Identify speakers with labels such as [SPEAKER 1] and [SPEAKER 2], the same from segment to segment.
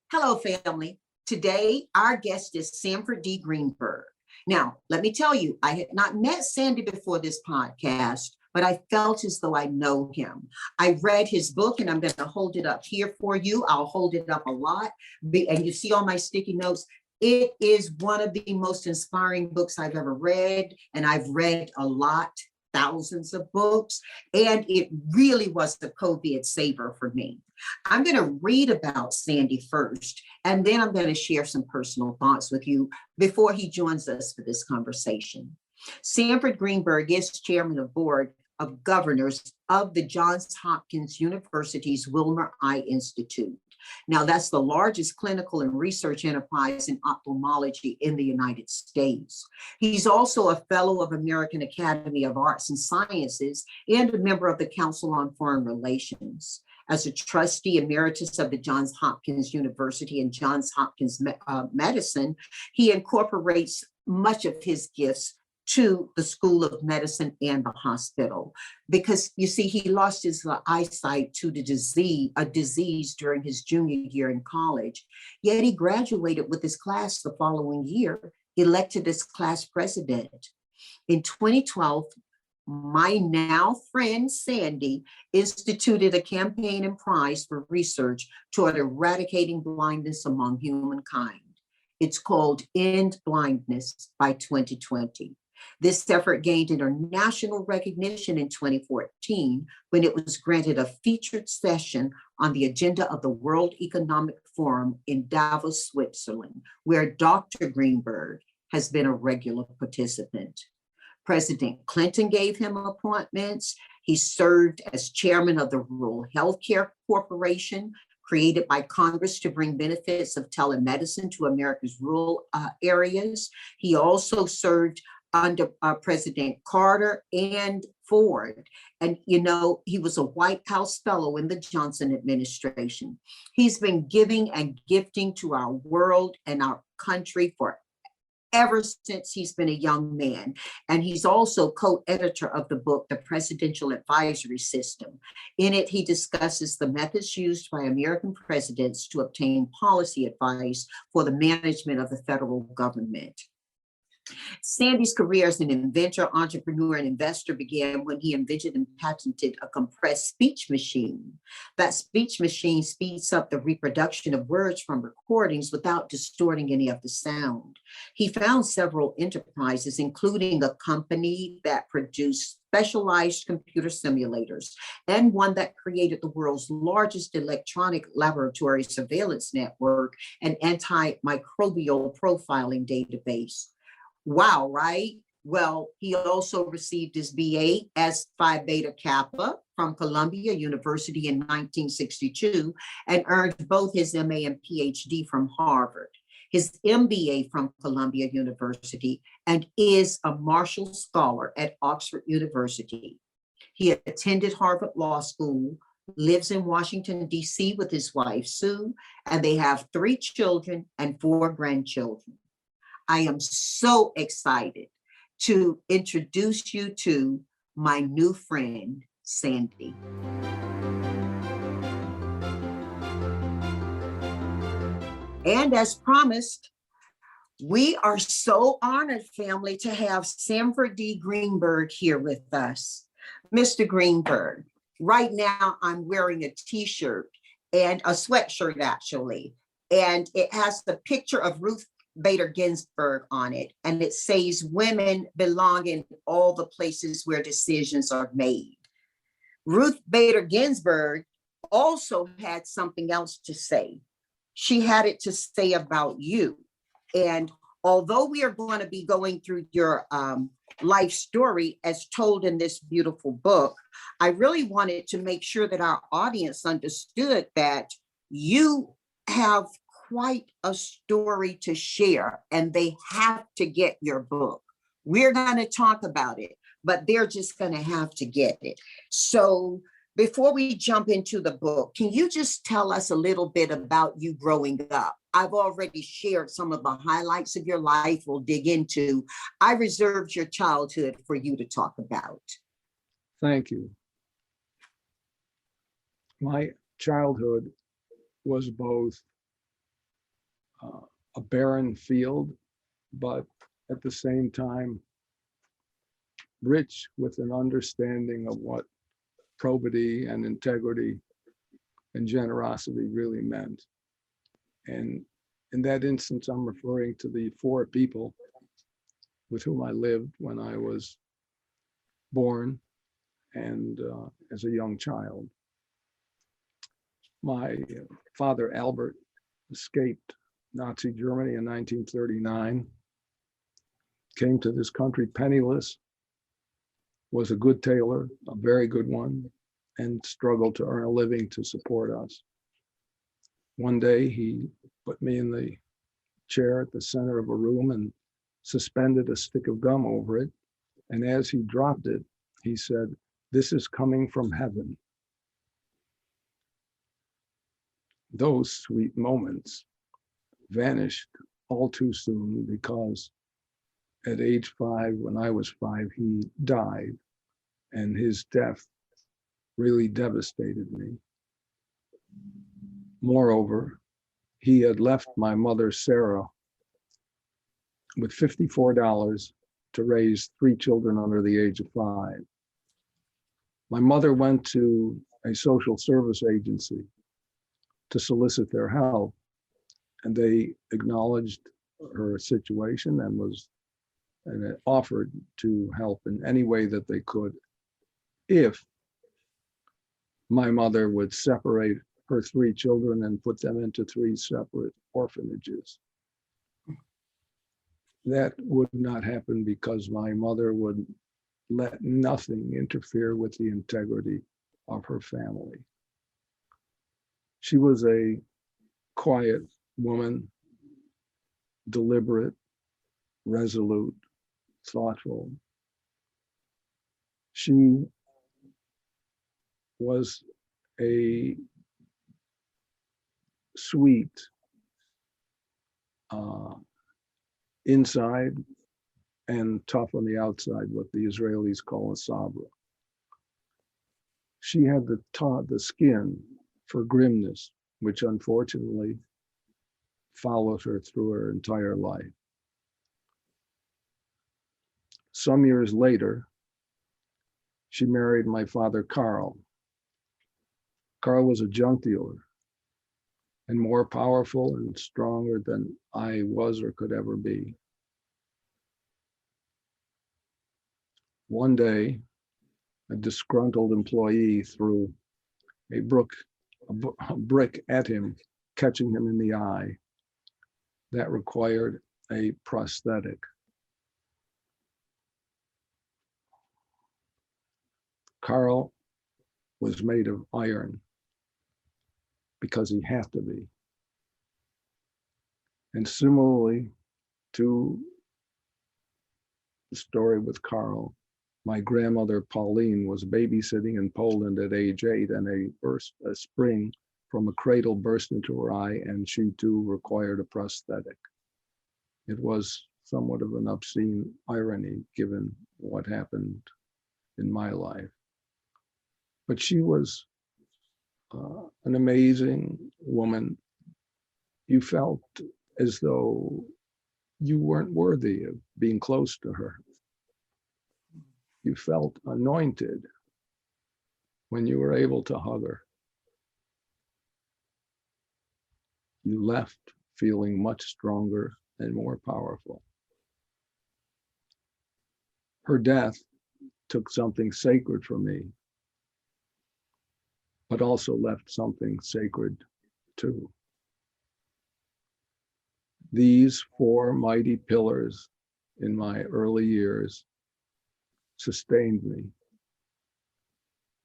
[SPEAKER 1] Hello, family. Today, our guest is Sanford D. Greenberg. Now, let me tell you, I had not met Sandy before this podcast, but I felt as though I know him. I read his book, and I'm going to hold it up here for you. I'll hold it up a lot. And you see all my sticky notes. It is one of the most inspiring books I've ever read, and I've read a lot, thousands of books, and it really was the COVID saver for me. I'm going to read about Sandy first, and then I'm going to share some personal thoughts with you before he joins us for this conversation. Sanford Greenberg is chairman of board of governors of the Johns Hopkins University's Wilmer Eye Institute. Now, that's the largest clinical and research enterprise in ophthalmology in the United States. He's also a fellow of American Academy of Arts and Sciences and a member of the Council on Foreign Relations. As a trustee emeritus of the Johns Hopkins University and Johns Hopkins Medicine, he incorporates much of his gifts to the School of Medicine and the hospital. Because you see, he lost his eyesight to a disease during his junior year in college. Yet he graduated with his class the following year, elected as class president. In 2012, my now friend Sandy instituted a campaign and prize for research toward eradicating blindness among humankind. It's called End Blindness by 2020. This effort gained international recognition in 2014 when it was granted a featured session on the agenda of the World Economic Forum in Davos, Switzerland, where Dr. Greenberg has been a regular participant. President Clinton gave him appointments. He served as chairman of the Rural Healthcare Corporation, created by Congress to bring benefits of telemedicine to America's rural areas. He also served under President Carter and Ford. And, you know, he was a White House fellow in the Johnson administration. He's been giving and gifting to our world and our country for ever since he's been a young man. And he's also co-editor of the book, The Presidential Advisory System. In it, he discusses the methods used by American presidents to obtain policy advice for the management of the federal government. Sandy's career as an inventor, entrepreneur, and investor began when he invented and patented a compressed speech machine. That speech machine speeds up the reproduction of words from recordings without distorting any of the sound. He found several enterprises, including a company that produced specialized computer simulators and one that created the world's largest electronic laboratory surveillance network and antimicrobial profiling database. Wow, right? Well, he also received his BA as Phi Beta Kappa from Columbia University in 1962 and earned both his MA and PhD from Harvard, his MBA from Columbia University, and is a Marshall Scholar at Oxford University. He attended Harvard Law School, lives in Washington, D.C. with his wife, Sue, and they have 3 children and 4 grandchildren. I am so excited to introduce you to my new friend, Sandy. And as promised, we are so honored, family, to have Sanford D. Greenberg here with us. Mr. Greenberg, right now I'm wearing a t-shirt and a sweatshirt, actually, and it has the picture of Ruth Bader Ginsburg on it, and it says women belong in all the places where decisions are made. Ruth Bader Ginsburg also had something else to say. She had it to say about you. And although we are going to be going through your life story as told in this beautiful book, I really wanted to make sure that our audience understood that you have quite a story to share, and they have to get your book. We're going to talk about it, but they're just going to have to get it. So before we jump into the book, can you just tell us a little bit about you growing up? I've already shared some of the highlights of your life we'll dig into. I reserved your childhood for you to talk about.
[SPEAKER 2] Thank you. My childhood was both a barren field, but at the same time, rich with an understanding of what probity and integrity and generosity really meant. And in that instance, I'm referring to the 4 people with whom I lived when I was born and as a young child. My father, Albert, escaped Nazi Germany in 1939, came to this country penniless, was a good tailor, a very good one, and struggled to earn a living to support us. One day he put me in the chair at the center of a room and suspended a stick of gum over it. And as he dropped it, he said, "This is coming from heaven." Those sweet moments vanished all too soon because at age 5, when I was 5, he died, and his death really devastated me. Moreover, he had left my mother, Sarah, with $54 to raise 3 children under the age of 5. My mother went to a social service agency to solicit their help, and they acknowledged her situation and offered to help in any way that they could if my mother would separate her 3 children and put them into 3 separate orphanages. That would not happen because my mother would let nothing interfere with the integrity of her family. She was a quiet woman, deliberate, resolute, thoughtful. She was a sweet inside and tough on the outside, what the Israelis call a sabra. She had the skin for grimness, which unfortunately followed her through her entire life. Some years later, she married my father, Carl. Carl was a junk dealer and more powerful and stronger than I was or could ever be. One day, a disgruntled employee threw a brick at him, catching him in the eye. That required a prosthetic. Carl was made of iron because he had to be. And similarly to the story with Carl, my grandmother Pauline was babysitting in Poland at age 8, and a spring from a cradle burst into her eye, and she too required a prosthetic. It was somewhat of an obscene irony given what happened in my life. But she was an amazing woman. You felt as though you weren't worthy of being close to her. You felt anointed when you were able to hug her. You left feeling much stronger and more powerful. Her death took something sacred from me, but also left something sacred too. These 4 mighty pillars in my early years sustained me.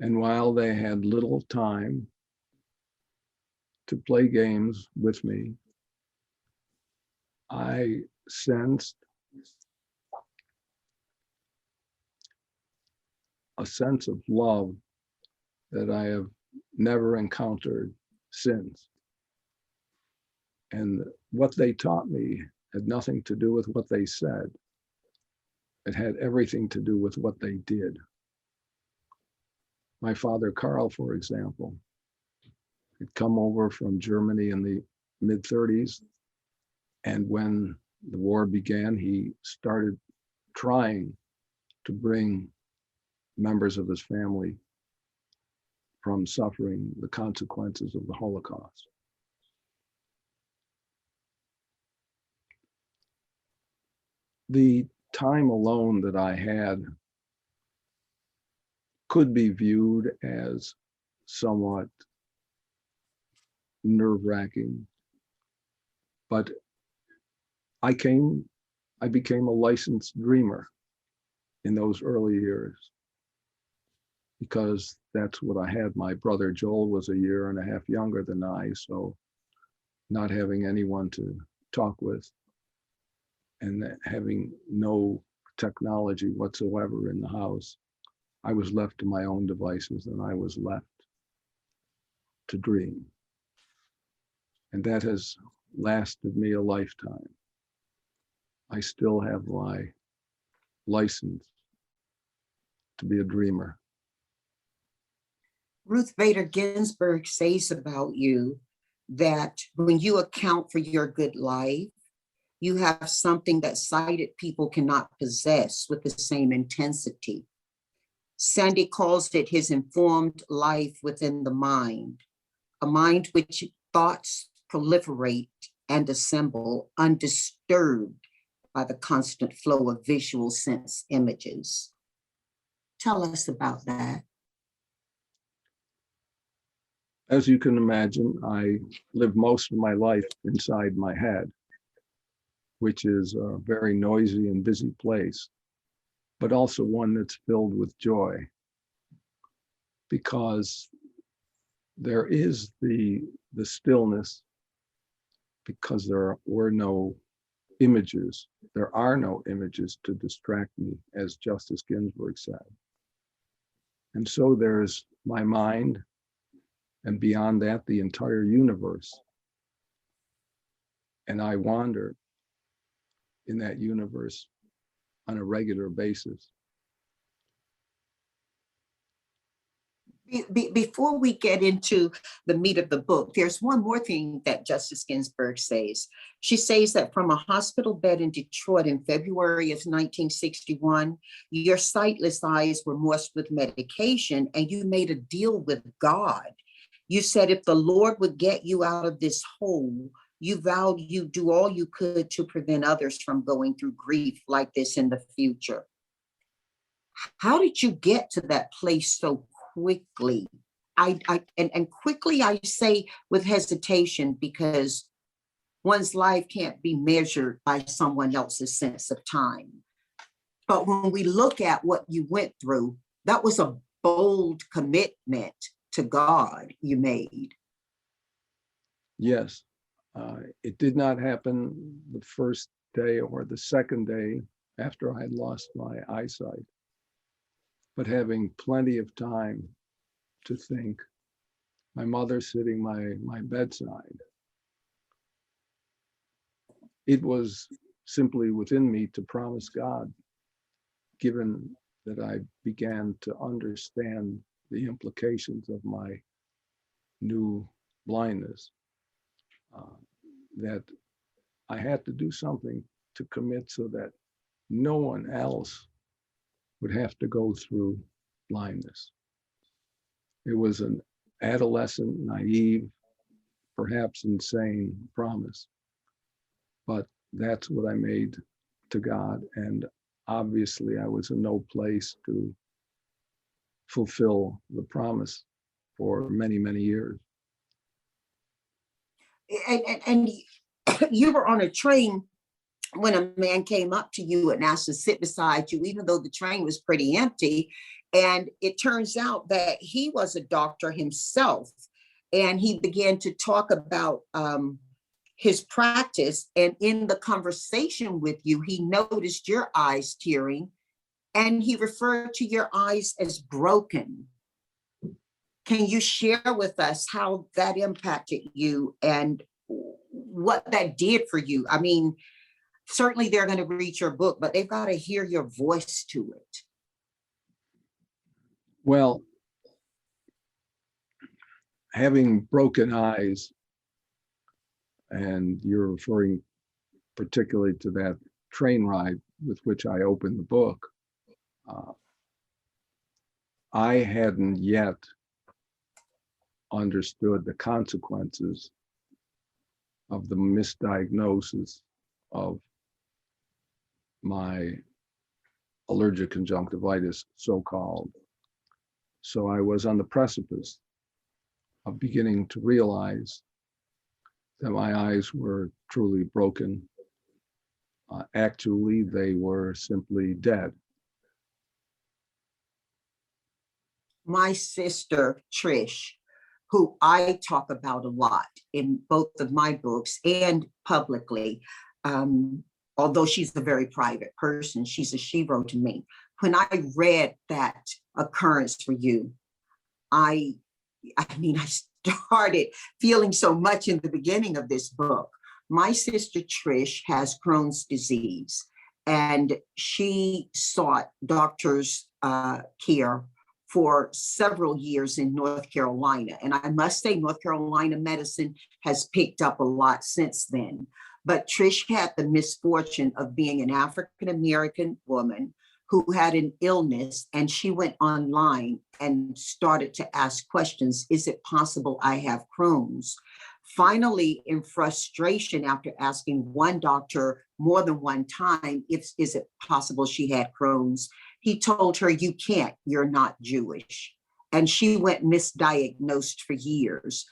[SPEAKER 2] And while they had little time to play games with me, I sensed a sense of love that I have never encountered since. And what they taught me had nothing to do with what they said. It had everything to do with what they did. My father, Carl, for example, had come over from Germany in the mid-30s And when the war began, he started trying to bring members of his family from suffering the consequences of the Holocaust. The time alone that I had could be viewed as somewhat nerve-wracking, but I became a licensed dreamer in those early years because that's what I had. My brother Joel was a year and a half younger than I, so not having anyone to talk with and having no technology whatsoever in the house, I was left to my own devices and I was left to dream. And that has lasted me a lifetime. I still have my license to be a dreamer.
[SPEAKER 1] Ruth Bader Ginsburg says about you that when you account for your good life, you have something that sighted people cannot possess with the same intensity. Sandy calls it his informed life within the mind, a mind which thoughts proliferate and assemble undisturbed by the constant flow of visual sense images. Tell us about that.
[SPEAKER 2] As you can imagine, I live most of my life inside my head, which is a very noisy and busy place, but also one that's filled with joy, because there is the stillness, because there were no images. There are no images to distract me, as Justice Ginsburg said. And so there's my mind, and beyond that, the entire universe. And I wander in that universe on a regular basis.
[SPEAKER 1] Before we get into the meat of the book, there's one more thing that Justice Ginsburg says. She says that from a hospital bed in Detroit in February of 1961, your sightless eyes were moist with medication and you made a deal with God. You said if the Lord would get you out of this hole, you vowed you'd do all you could to prevent others from going through grief like this in the future. How did you get to that place so quickly? And quickly I say with hesitation, because one's life can't be measured by someone else's sense of time. But when we look at what you went through, that was a bold commitment to God you made.
[SPEAKER 2] Yes, it did not happen the first day or the second day after I had lost my eyesight, but having plenty of time to think, my mother sitting my bedside. It was simply within me to promise God, given that I began to understand the implications of my new blindness, that I had to do something to commit so that no one else would have to go through blindness. It was an adolescent, naive, perhaps insane promise, but that's what I made to God. And obviously I was in no place to fulfill the promise for many, many years.
[SPEAKER 1] And you were on a train when a man came up to you and asked to sit beside you, even though the train was pretty empty. And it turns out that he was a doctor himself. And he began to talk about his practice. And in the conversation with you, he noticed your eyes tearing, and he referred to your eyes as broken. Can you share with us how that impacted you and what that did for you? I mean, certainly they're going to read your book, but they've got to hear your voice to it.
[SPEAKER 2] Well, having broken eyes, and you're referring particularly to that train ride with which I opened the book, I hadn't yet understood the consequences of the misdiagnosis of my allergic conjunctivitis, so-called. So I was on the precipice of beginning to realize that my eyes were truly broken. Actually, they were simply dead.
[SPEAKER 1] My sister, Trish, who I talk about a lot in both of my books and publicly, although she's a very private person, she wrote to me. When I read that occurrence for you, I started feeling so much in the beginning of this book. My sister Trish has Crohn's disease, and she sought doctors' care for several years in North Carolina. And I must say, North Carolina medicine has picked up a lot since then. But Trish had the misfortune of being an African-American woman who had an illness, and she went online and started to ask questions. Is it possible I have Crohn's? Finally, in frustration, after asking one doctor more than one time, is it possible she had Crohn's? He told her, you can't, you're not Jewish. And she went misdiagnosed for years.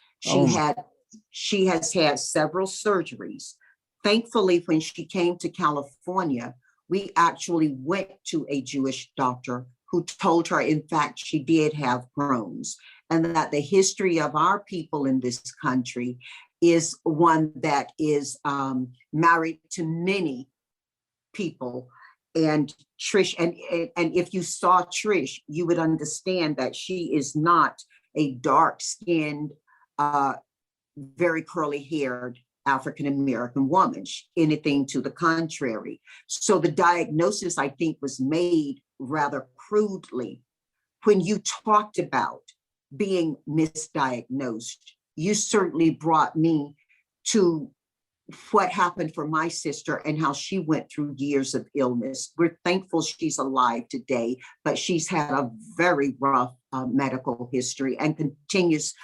[SPEAKER 1] She has had several surgeries. Thankfully, when she came to California, we actually went to a Jewish doctor who told her, in fact, she did have Crohn's, and that the history of our people in this country is one that is married to many people. And Trish, and if you saw Trish, you would understand that she is not a dark-skinned, very curly-haired African-American woman, anything to the contrary. So the diagnosis, I think, was made rather crudely. When you talked about being misdiagnosed, you certainly brought me to what happened for my sister and how she went through years of illness. We're thankful she's alive today, but she's had a very rough medical history and continues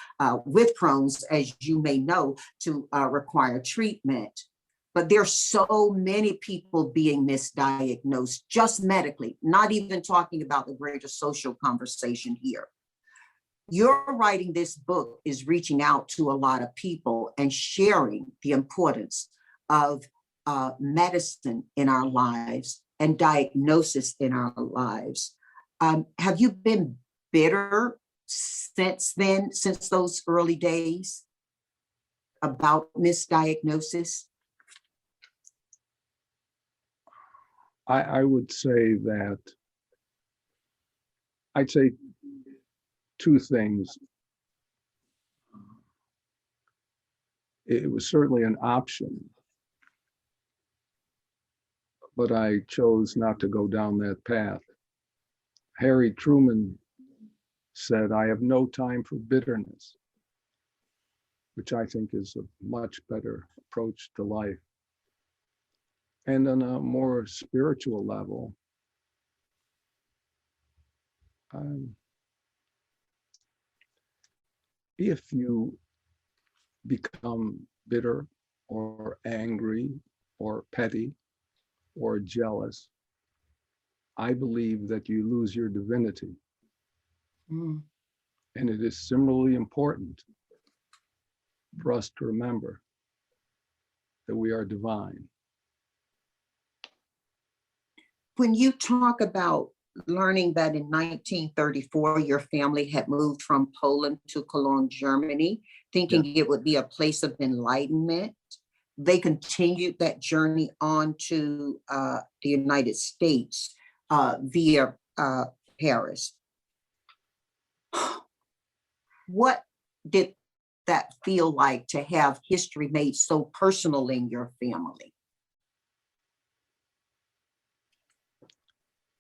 [SPEAKER 1] with Crohn's, as you may know, to require treatment. But there's so many people being misdiagnosed just medically, not even talking about the greater social conversation here. Your writing this book is reaching out to a lot of people and sharing the importance of medicine in our lives and diagnosis in our lives. Have you been bitter since then, since those early days about misdiagnosis?
[SPEAKER 2] I would say that, I'd say two things. It was certainly an option, but I chose not to go down that path. Harry Truman said, I have no time for bitterness, which I think is a much better approach to life. And on a more spiritual level, if you become bitter or angry or petty or jealous, I believe that you lose your divinity. And it is similarly important for us to remember that we are divine.
[SPEAKER 1] When you talk about learning that in 1934, your family had moved from Poland to Cologne, Germany, thinking it would be a place of enlightenment, they continued that journey on to the United States via Paris. What did that feel like to have history made so personal in your family?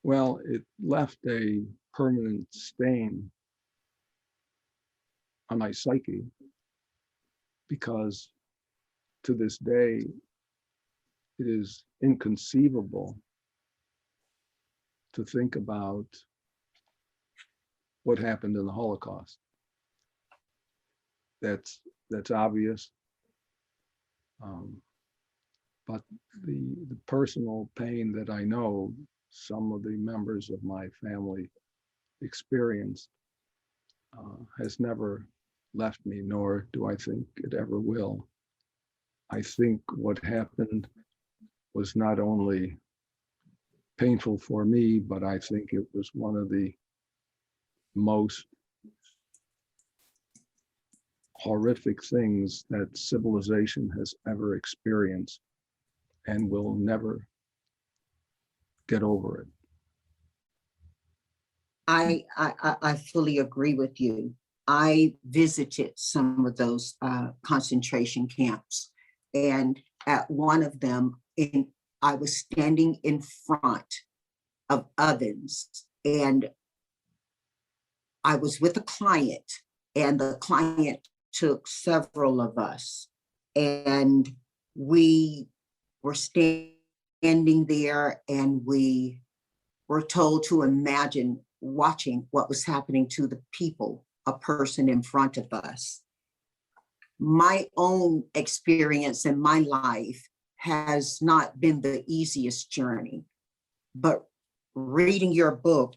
[SPEAKER 2] Well, it left a permanent stain on my psyche, because to this day, it is inconceivable to think about what happened in the Holocaust. That's obvious. But the personal pain that I know some of the members of my family experienced has never left me, nor do I think it ever will. I think what happened was not only painful for me, but I think it was one of the most horrific things that civilization has ever experienced and will never get over it.
[SPEAKER 1] I fully agree with you. I visited some of those concentration camps, and at one of them, I was standing in front of ovens, and I was with a client, and the client took several of us, and we were standing there, and we were told to imagine watching what was happening to the people, a person in front of us. My own experience in my life has not been the easiest journey, but reading your book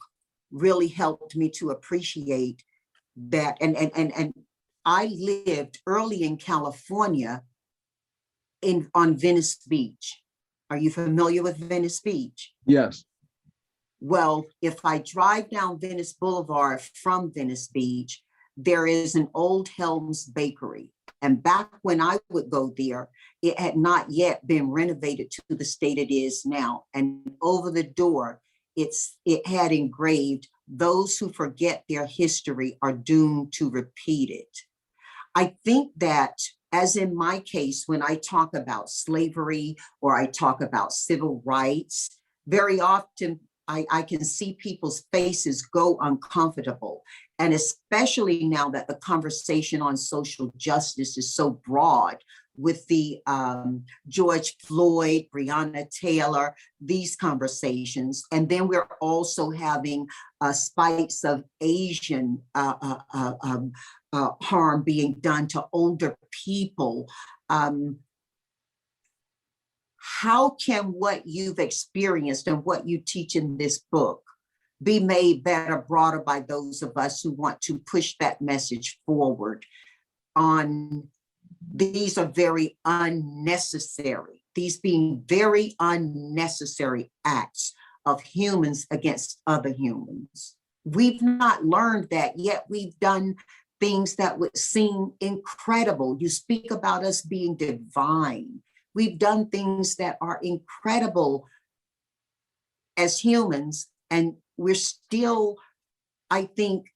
[SPEAKER 1] really helped me to appreciate that. And I lived early in California on Venice Beach. Are you familiar with Venice Beach?
[SPEAKER 2] Yes.
[SPEAKER 1] Well, if I drive down Venice Boulevard from Venice Beach, there is an old Helms bakery. And back when I would go there, it had not yet been renovated to the state it is now. And over the door, it had engraved, "Those who forget their history are doomed to repeat it." I think that, as in my case, when I talk about slavery or I talk about civil rights, very often I can see people's faces go uncomfortable. And especially now that the conversation on social justice is so broad, with the George Floyd, Breonna Taylor, these conversations. And then we're also having spikes of Asian harm being done to older people. How can what you've experienced and what you teach in this book be made better, broader by those of us who want to push that message forward on these are very unnecessary, these being very unnecessary acts of humans against other humans? We've not learned that yet. We've done things that would seem incredible. You speak about us being divine. We've done things that are incredible as humans, and we're still, I think,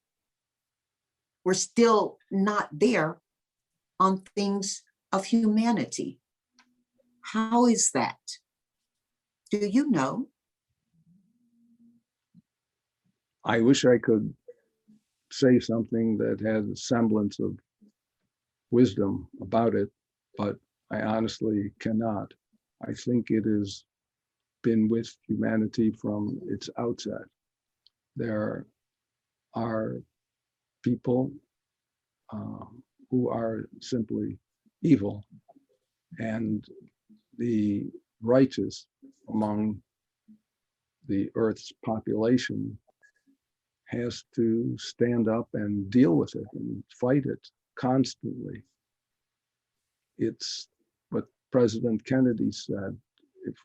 [SPEAKER 1] we're still not there on things of humanity. How is that? Do you know?
[SPEAKER 2] I wish I could say something that had a semblance of wisdom about it, but I honestly cannot. I think it has been with humanity from its outset. There are people who are simply evil, and the righteous among the Earth's population has to stand up and deal with it and fight it constantly. It's what President Kennedy said, if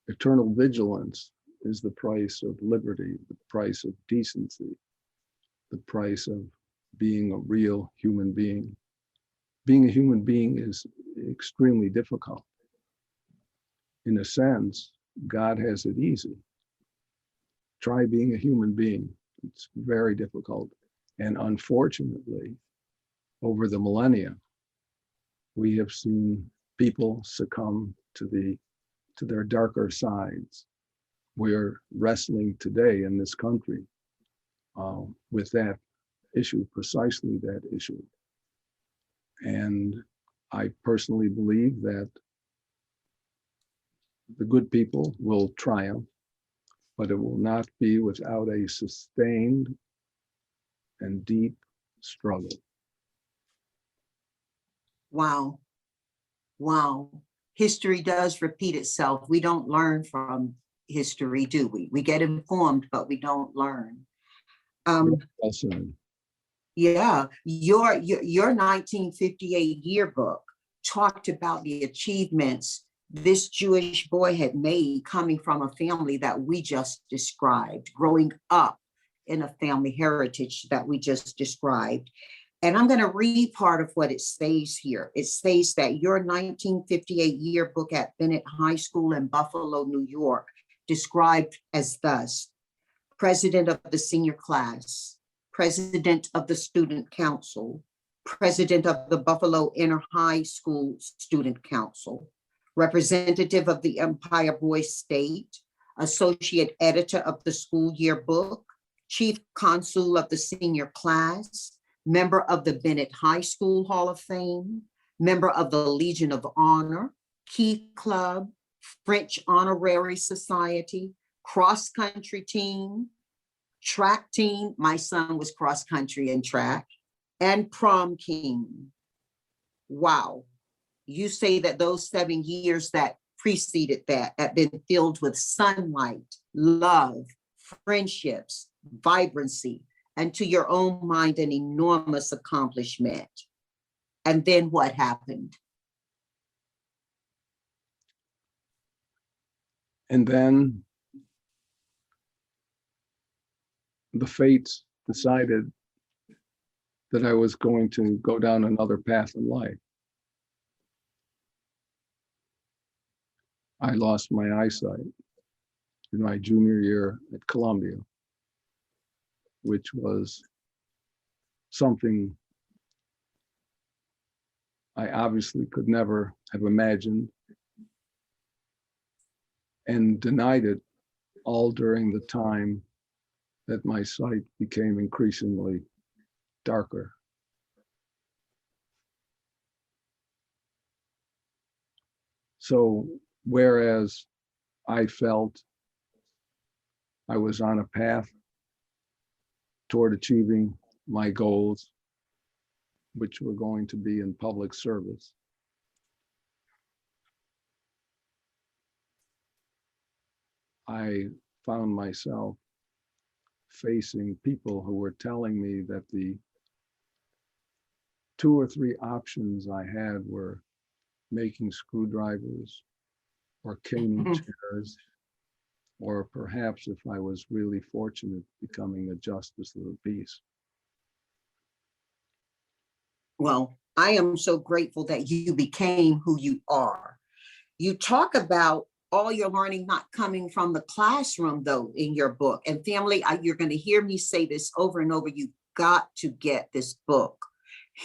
[SPEAKER 2] eternal vigilance is the price of liberty, the price of decency, the price of being a real human being. Being a human being is extremely difficult. In a sense, God has it easy. Try being a human being. It's very difficult. And unfortunately, over the millennia, we have seen people succumb to their darker sides. We're wrestling today in this country with that issue, precisely that issue. And I personally believe that the good people will triumph, but it will not be without a sustained and deep struggle.
[SPEAKER 1] Wow. Wow. History does repeat itself. We don't learn from history, do we? We get informed, but we don't learn.
[SPEAKER 2] Also,
[SPEAKER 1] Yeah, your 1958 yearbook talked about the achievements this Jewish boy had made coming from a family that we just described, growing up in a family heritage that we just described. And I'm going to read part of what it says here. It says that your 1958 yearbook at Bennett High School in Buffalo, New York, described as thus: President of the senior class, President of the Student Council, President of the Buffalo Inner High School Student Council, Representative of the Empire Boys State, Associate Editor of the School Yearbook, Chief Consul of the Senior Class, Member of the Bennett High School Hall of Fame, Member of the Legion of Honor, Key Club, French Honorary Society, Cross Country Team, Track Team, my son was cross country and track, and Prom King. Wow. You say that those 7 years that preceded that have been filled with sunlight, love, friendships, vibrancy, and to your own mind, an enormous accomplishment. And then what happened?
[SPEAKER 2] and then the fates decided that I was going to go down another path in life. I lost my eyesight in my junior year at Columbia, which was something I obviously could never have imagined, and denied it all during the time that my sight became increasingly darker. So whereas I felt I was on a path toward achieving my goals, which were going to be in public service, I found myself facing people who were telling me that the 2 or 3 options I had were making screwdrivers or caning chairs, or perhaps, if I was really fortunate, becoming a justice of the peace.
[SPEAKER 1] Well, I am so grateful that you became who you are. You talk about all your learning not coming from the classroom, though, in your book. And family, you're going to hear me say this over and over. You've got to get this book.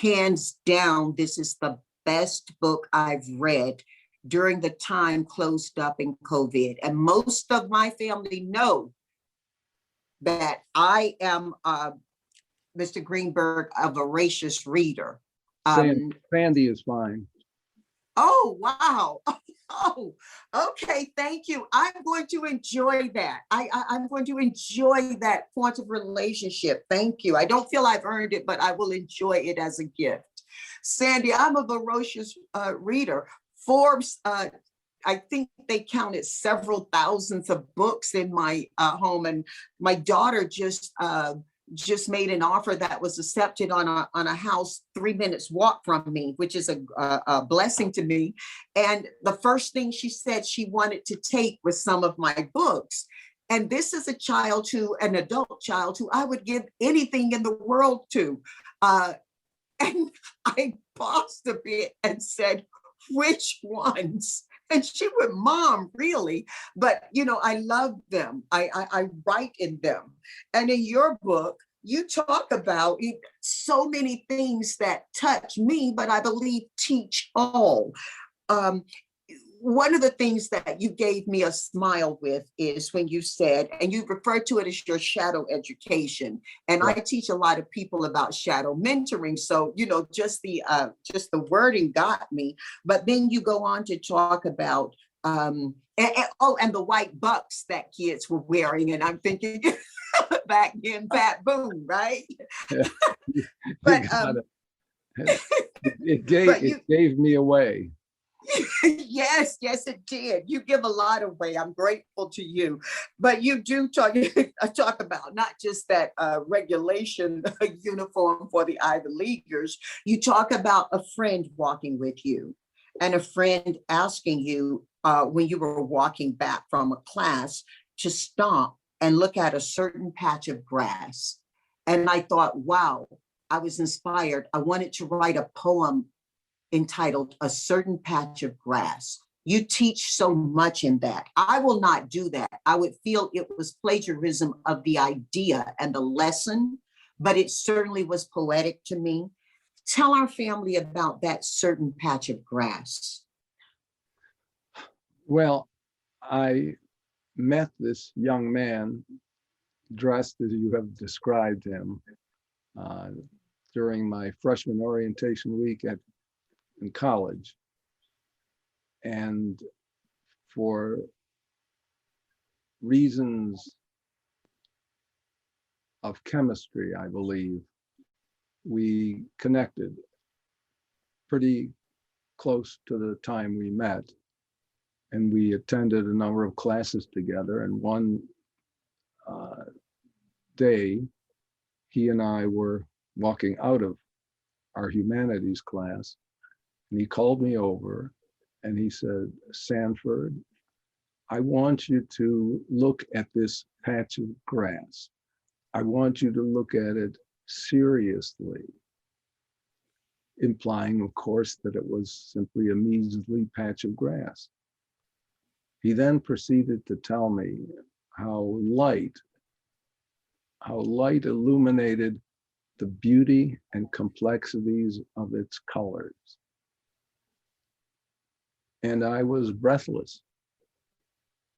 [SPEAKER 1] Hands down, this is the best book I've read during the time closed up in COVID. And most of my family know that I am, Mr. Greenberg, a voracious reader.
[SPEAKER 2] Sandy is fine.
[SPEAKER 1] Oh, wow. Oh, okay. Thank you. I'm going to enjoy that. I'm going to enjoy that point of relationship. Thank you. I don't feel I've earned it, but I will enjoy it as a gift. Sandy, I'm a voracious reader. Forbes, I think they counted several thousands of books in my home, and my daughter just made an offer that was accepted on a house 3 minutes walk from me, which is a blessing to me. And the first thing she said she wanted to take was some of my books. And this is a child an adult child who I would give anything in the world to. And I paused a bit and said, which ones? And she went, Mom, really? But, I love them. I write in them. And in your book, you talk about so many things that touch me, but I believe teach all. One of the things that you gave me a smile with is when you said, and you referred to it as your shadow education. And I teach a lot of people about shadow mentoring. So, just the wording got me. But then you go on to talk about and the white bucks that kids were wearing. And I'm thinking back then, Pat Boone, right?
[SPEAKER 2] Yeah, you
[SPEAKER 1] But
[SPEAKER 2] got it. It
[SPEAKER 1] but
[SPEAKER 2] gave me away.
[SPEAKER 1] yes, yes, it did. You give a lot away. I'm grateful to you. But you do talk about not just that regulation uniform for the Ivy Leaguers. You talk about a friend walking with you and a friend asking you when you were walking back from a class to stop and look at a certain patch of grass. And I thought, wow, I was inspired. I wanted to write a poem entitled A Certain Patch of Grass. You teach so much in that. I will not do that. I would feel it was plagiarism of the idea and the lesson, but it certainly was poetic to me. Tell our family about that certain patch of grass.
[SPEAKER 2] Well, I met this young man dressed as you have described him during my freshman orientation week in college. And for reasons of chemistry, I believe, we connected pretty close to the time we met. And we attended a number of classes together. And one day, he and I were walking out of our humanities class, and he called me over and he said, Sanford, I want you to look at this patch of grass. I want you to look at it seriously, implying, of course, that it was simply a measly patch of grass. He then proceeded to tell me how light illuminated the beauty and complexities of its colors. And I was breathless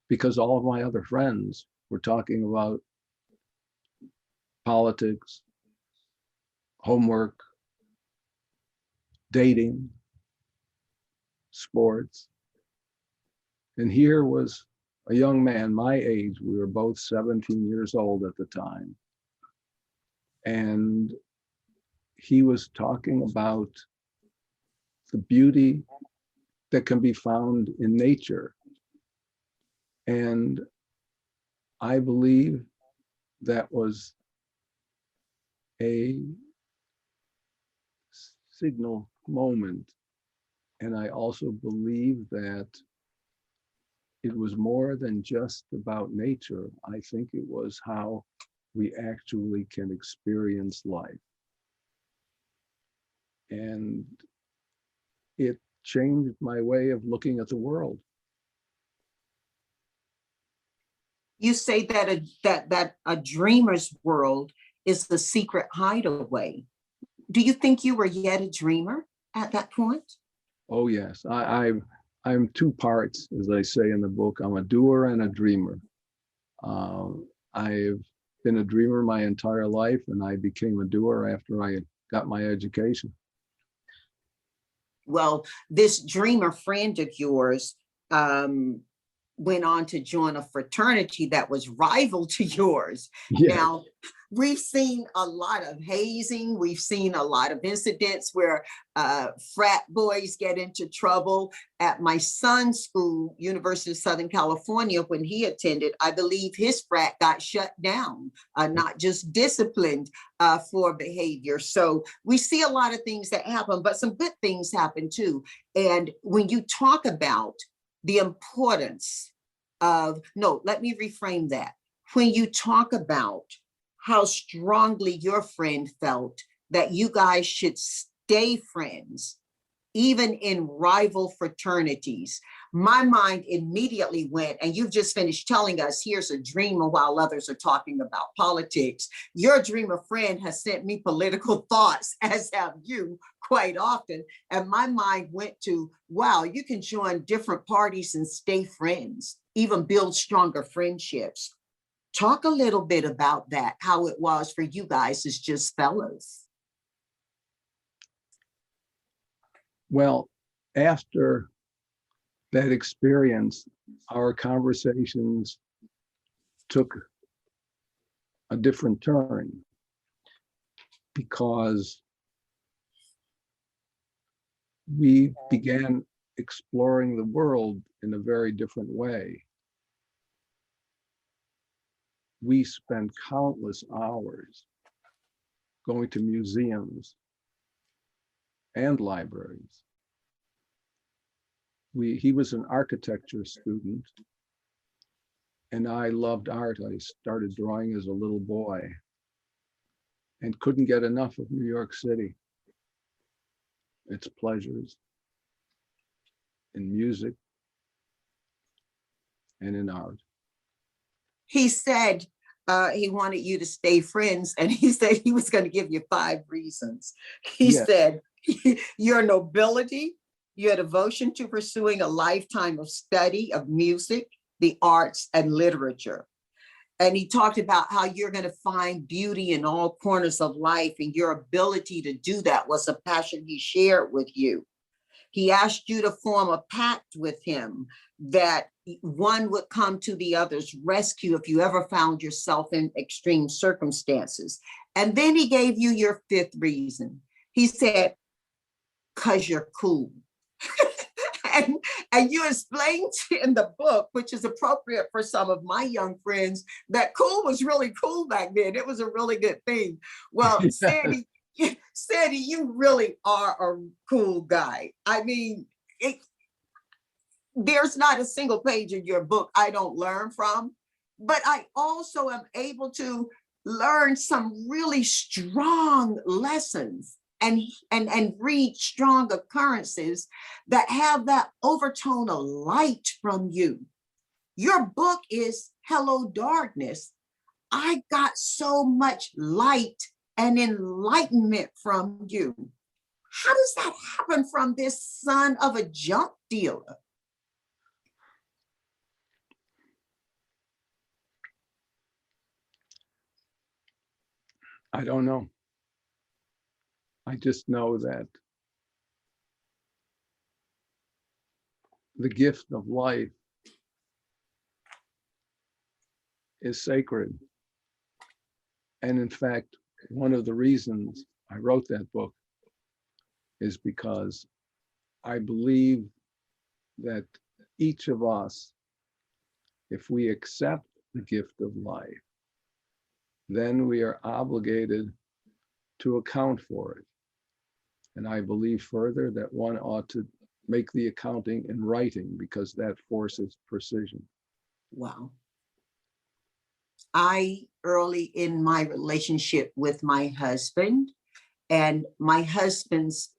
[SPEAKER 2] because all of my other friends were talking about politics, homework, dating, sports. And here was a young man my age. We were both 17 years old at the time. And he was talking about the beauty that can be found in nature. And I believe that was a signal moment. And I also believe that it was more than just about nature. I think it was how we actually can experience life. And it changed my way of looking at the world.
[SPEAKER 1] You say that a dreamer's world is the secret hideaway. Do you think you were yet a dreamer at that point?
[SPEAKER 2] Oh yes, I'm two parts, as I say in the book. I'm a doer and a dreamer. I've been a dreamer my entire life, and I became a doer after I got my education.
[SPEAKER 1] Well, this dreamer friend of yours went on to join a fraternity that was rival to yours.
[SPEAKER 2] Yeah.
[SPEAKER 1] Now, we've seen a lot of hazing. We've seen a lot of incidents where frat boys get into trouble. At my son's school, University of Southern California, when he attended, I believe his frat got shut down, not just disciplined for behavior. So we see a lot of things that happen, but some good things happen too. And when you talk about the importance of, no, let me reframe that. When you talk about how strongly your friend felt that you guys should stay friends, even in rival fraternities, my mind immediately went, and you've just finished telling us, here's a dreamer while others are talking about politics. Your dreamer friend has sent me political thoughts, as have you quite often. And my mind went to, wow, you can join different parties and stay friends, even build stronger friendships. Talk a little bit about that, how it was for you guys as just fellows.
[SPEAKER 2] Well, after that experience, our conversations took a different turn because we began exploring the world in a very different way. We spent countless hours going to museums and libraries. He was an architecture student, and I loved art. I started drawing as a little boy and couldn't get enough of New York City, its pleasures in music and in art.
[SPEAKER 1] He said he wanted you to stay friends, and he said he was going to give you 5 reasons. He said, your nobility, your devotion to pursuing a lifetime of study of music, the arts, and literature. And he talked about how you're going to find beauty in all corners of life, and your ability to do that was a passion he shared with you. He asked you to form a pact with him that one would come to the other's rescue if you ever found yourself in extreme circumstances. And then he gave you your 5th reason. He said, because you're cool. And you explained in the book, which is appropriate for some of my young friends, that cool was really cool back then. It was a really good thing. Well, Sandy, you really are a cool guy. I mean, there's not a single page in your book I don't learn from, but I also am able to learn some really strong lessons and read strong occurrences that have that overtone of light from you. Your book is Hello Darkness. I got so much light and enlightenment from you. How does that happen from this son of a junk dealer?
[SPEAKER 2] I don't know. I just know that the gift of life is sacred. And in fact, one of the reasons I wrote that book is because I believe that each of us, if we accept the gift of life, then we are obligated to account for it. And I believe further that one ought to make the accounting in writing because that forces precision.
[SPEAKER 1] Wow. Early in my relationship with my husband, and my husband's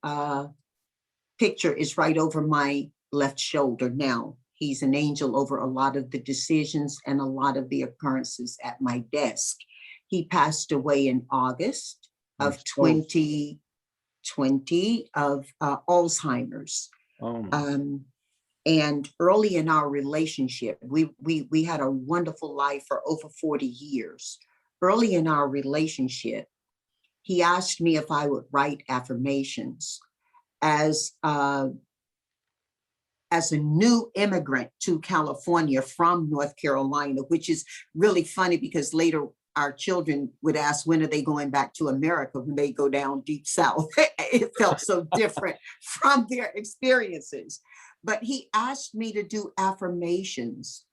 [SPEAKER 1] picture is right over my left shoulder now. He's an angel over a lot of the decisions and a lot of the occurrences at my desk. He passed away in August of 2020 of Alzheimer's. And early in our relationship, we had a wonderful life for over 40 years. Early in our relationship, he asked me if I would write affirmations as a new immigrant to California from North Carolina, which is really funny because later our children would ask, when are they going back to America when they go down deep south? It felt so different from their experiences. But he asked me to do affirmations.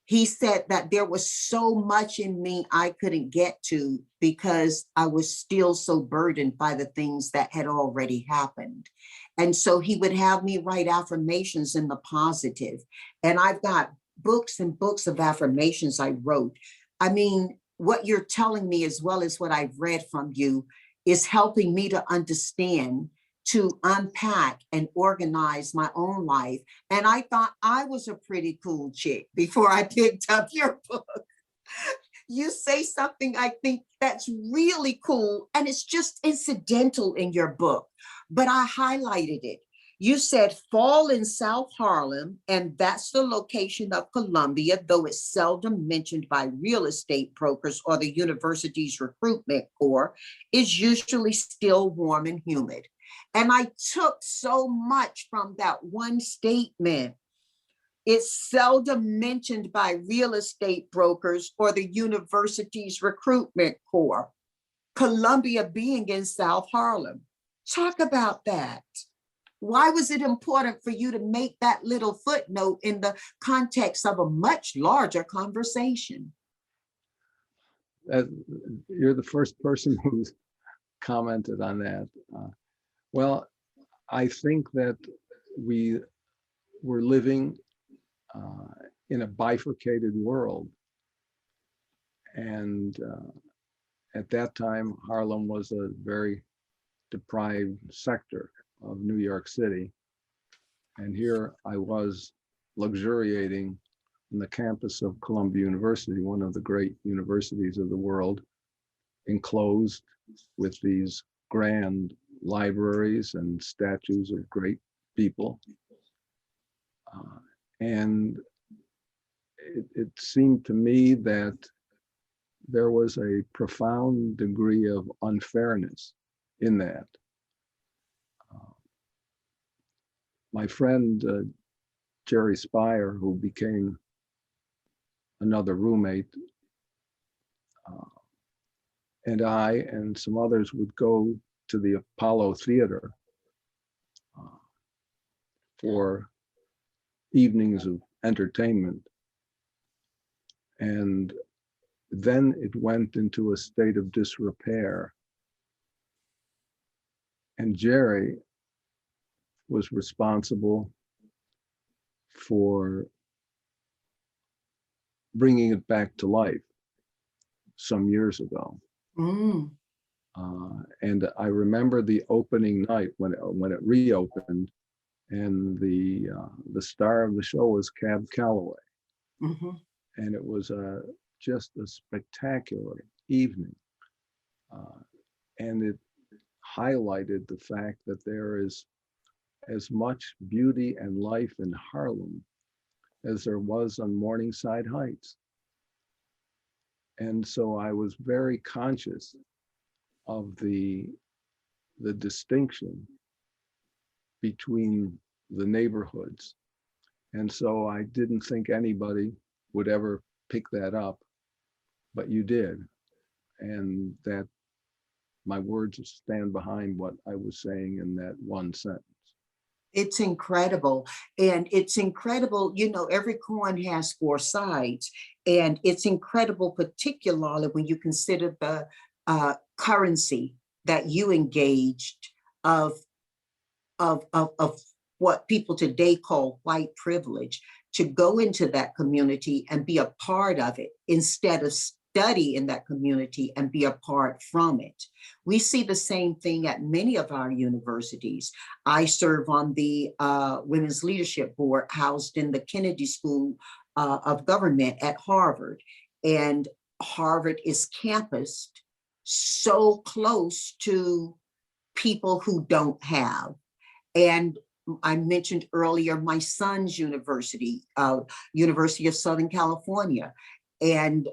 [SPEAKER 1] He said that there was so much in me I couldn't get to because I was still so burdened by the things that had already happened. And so he would have me write affirmations in the positive. And I've got books and books of affirmations I wrote. I mean, what you're telling me, as well as what I've read from you, is helping me to understand, to unpack and organize my own life. And I thought I was a pretty cool chick before I picked up your book. You say something I think that's really cool, and it's just incidental in your book, but I highlighted it. You said fall in South Harlem, and that's the location of Columbia, though it's seldom mentioned by real estate brokers or the university's recruitment corps, is usually still warm and humid. And I took so much from that one statement It's seldom mentioned by real estate brokers or the university's recruitment corps. Columbia being in South Harlem. Talk about that. Why was it important for you to make that little footnote in the context of a much larger conversation?
[SPEAKER 2] You're the first person who's commented on that. Well, I think that we were living in a bifurcated world. And at that time, Harlem was a very deprived sector of New York City. And here I was luxuriating on the campus of Columbia University, one of the great universities of the world, enclosed with these grand libraries and statues of great people. And it seemed to me that there was a profound degree of unfairness in that. My friend, Jerry Spire, who became another roommate, and I and some others would go to the Apollo Theater for evenings of entertainment. And then it went into a state of disrepair. And Jerry was responsible for bringing it back to life some years ago. And I remember the opening night when it reopened, and the star of the show was Cab Calloway. And it was just a spectacular evening. And it highlighted the fact that there is as much beauty and life in Harlem as there was on Morningside Heights. And so I was very conscious of the distinction between the neighborhoods. And so I didn't think anybody would ever pick that up, but you did. And that my words stand behind what I was saying in that one sentence.
[SPEAKER 1] It's incredible. And it's incredible, you know, every coin has four sides. And it's incredible, particularly when you consider the currency that you engaged of what people today call white privilege, to go into that community and be a part of it instead of study in that community and be apart from it. We see the same thing at many of our universities. I serve on the Women's Leadership Board housed in the Kennedy School of Government at Harvard. And Harvard is campused so close to people who don't have. And I mentioned earlier my son's university, University of Southern California. And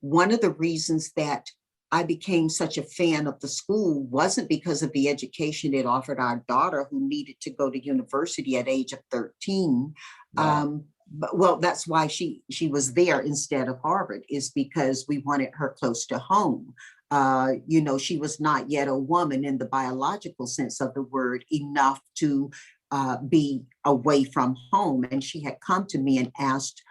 [SPEAKER 1] one of the reasons that I became such a fan of the school wasn't because of the education it offered our daughter, who needed to go to university at age of 13. Wow. But well, that's why she was there instead of Harvard, is because we wanted her close to home. You know, she was not yet a woman in the biological sense of the word enough to be away from home. And she had come to me and asked,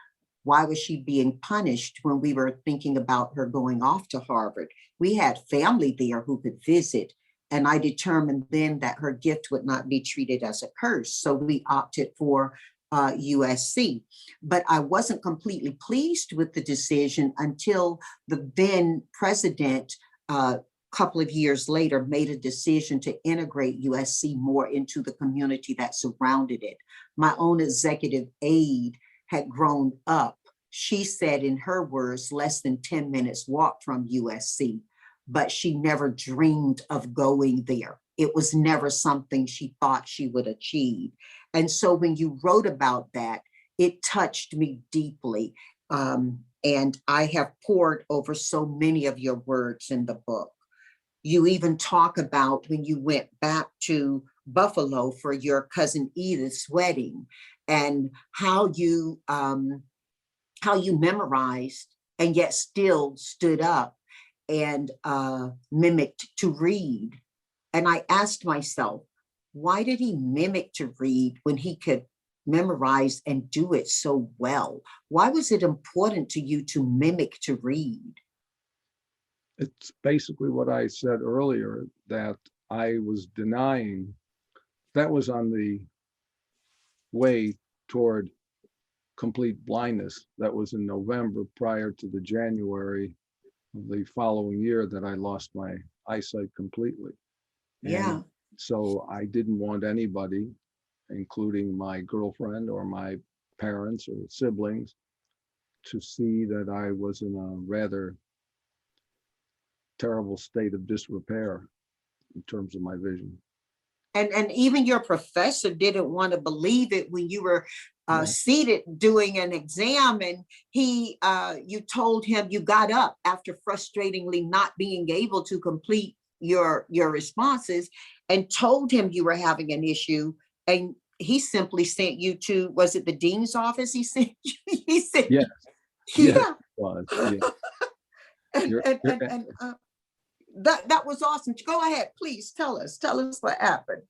[SPEAKER 1] why was she being punished when we were thinking about her going off to Harvard? We had family there who could visit. And I determined then that her gift would not be treated as a curse. So we opted for USC. But I wasn't completely pleased with the decision until the then president, a couple of years later, made a decision to integrate USC more into the community that surrounded it. My own executive aide had grown up, she said in her words, less than 10 minutes walk from USC, but she never dreamed of going there. It was never something she thought she would achieve. And so when you wrote about that, it touched me deeply. And I have pored over so many of your words in the book. You even talk about when you went back to Buffalo for your cousin Edith's wedding. and how you memorized and yet still stood up and mimicked to read. And I asked myself, why did he mimic to read when he could memorize and do it so well? Why was it important to you to mimic to read?
[SPEAKER 2] It's basically what I said earlier, that I was denying. That was on the way toward complete blindness. That was in November, prior to the January of the following year that I lost my eyesight completely.
[SPEAKER 1] Yeah.
[SPEAKER 2] And so I didn't want anybody, including my girlfriend or my parents or siblings, to see that I was in a rather terrible state of disrepair in terms of my vision.
[SPEAKER 1] And even your professor didn't want to believe it when you were seated doing an exam, and you told him, you got up after frustratingly not being able to complete your responses, and told him you were having an issue, and he simply sent you to, was it the dean's office? He said,
[SPEAKER 2] Yes,
[SPEAKER 1] yeah.
[SPEAKER 2] yes, it was. Yeah.
[SPEAKER 1] That was awesome. Go ahead, please tell us what happened.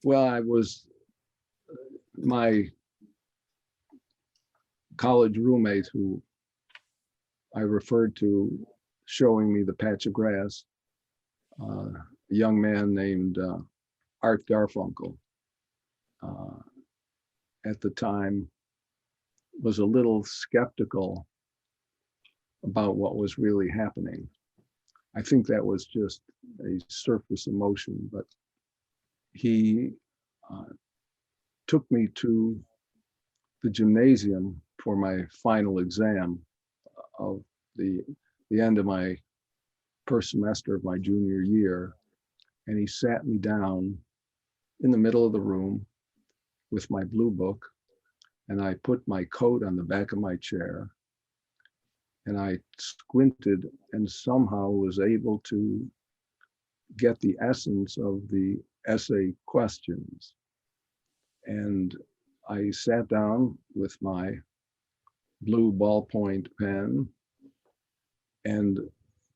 [SPEAKER 2] Well, my college roommate, who I referred to showing me the patch of grass, a young man named Art Garfunkel, at the time was a little skeptical about what was really happening. I think that was just a surface emotion, but he took me to the gymnasium for my final exam of the end of my first semester of my junior year. And he sat me down in the middle of the room with my blue book, and I put my coat on the back of my chair, and I squinted and somehow was able to get the essence of the essay questions. And I sat down with my blue ballpoint pen and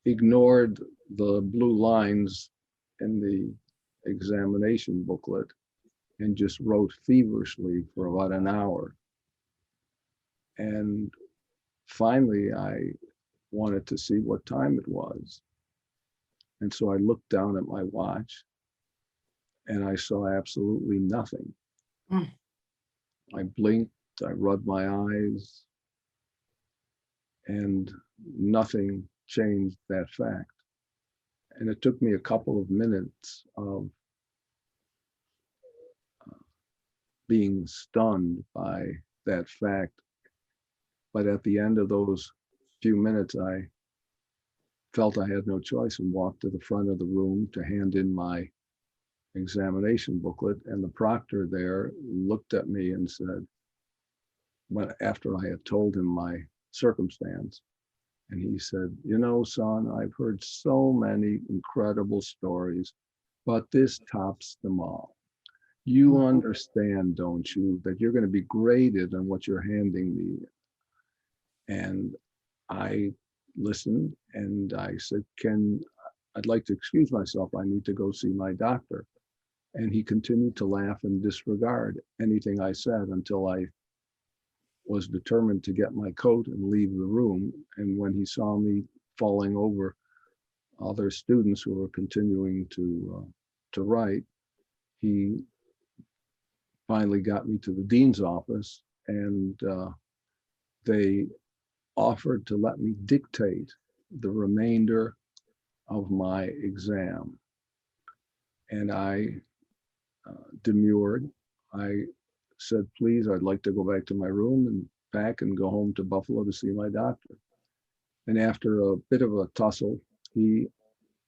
[SPEAKER 2] ignored the blue lines in the examination booklet and just wrote feverishly for about an hour. And finally, I wanted to see what time it was. And so I looked down at my watch and I saw absolutely nothing.
[SPEAKER 1] Mm.
[SPEAKER 2] I blinked, I rubbed my eyes, and nothing changed that fact. And it took me a couple of minutes of being stunned by that fact. But at the end of those few minutes, I felt I had no choice and walked to the front of the room to hand in my examination booklet. And the proctor there looked at me and said, after I had told him my circumstance, and he said, "You know, son, I've heard so many incredible stories, but this tops them all. You understand, don't you, that you're going to be graded on what you're handing me?" And I listened and I said, I'd like to excuse myself. I need to go see my doctor. And he continued to laugh and disregard anything I said until I was determined to get my coat and leave the room. And when he saw me falling over other students who were continuing to write, he finally got me to the dean's office, and they offered to let me dictate the remainder of my exam. And I demurred. I said, "Please, I'd like to go back to my room and pack and go home to Buffalo to see my doctor." And after a bit of a tussle, he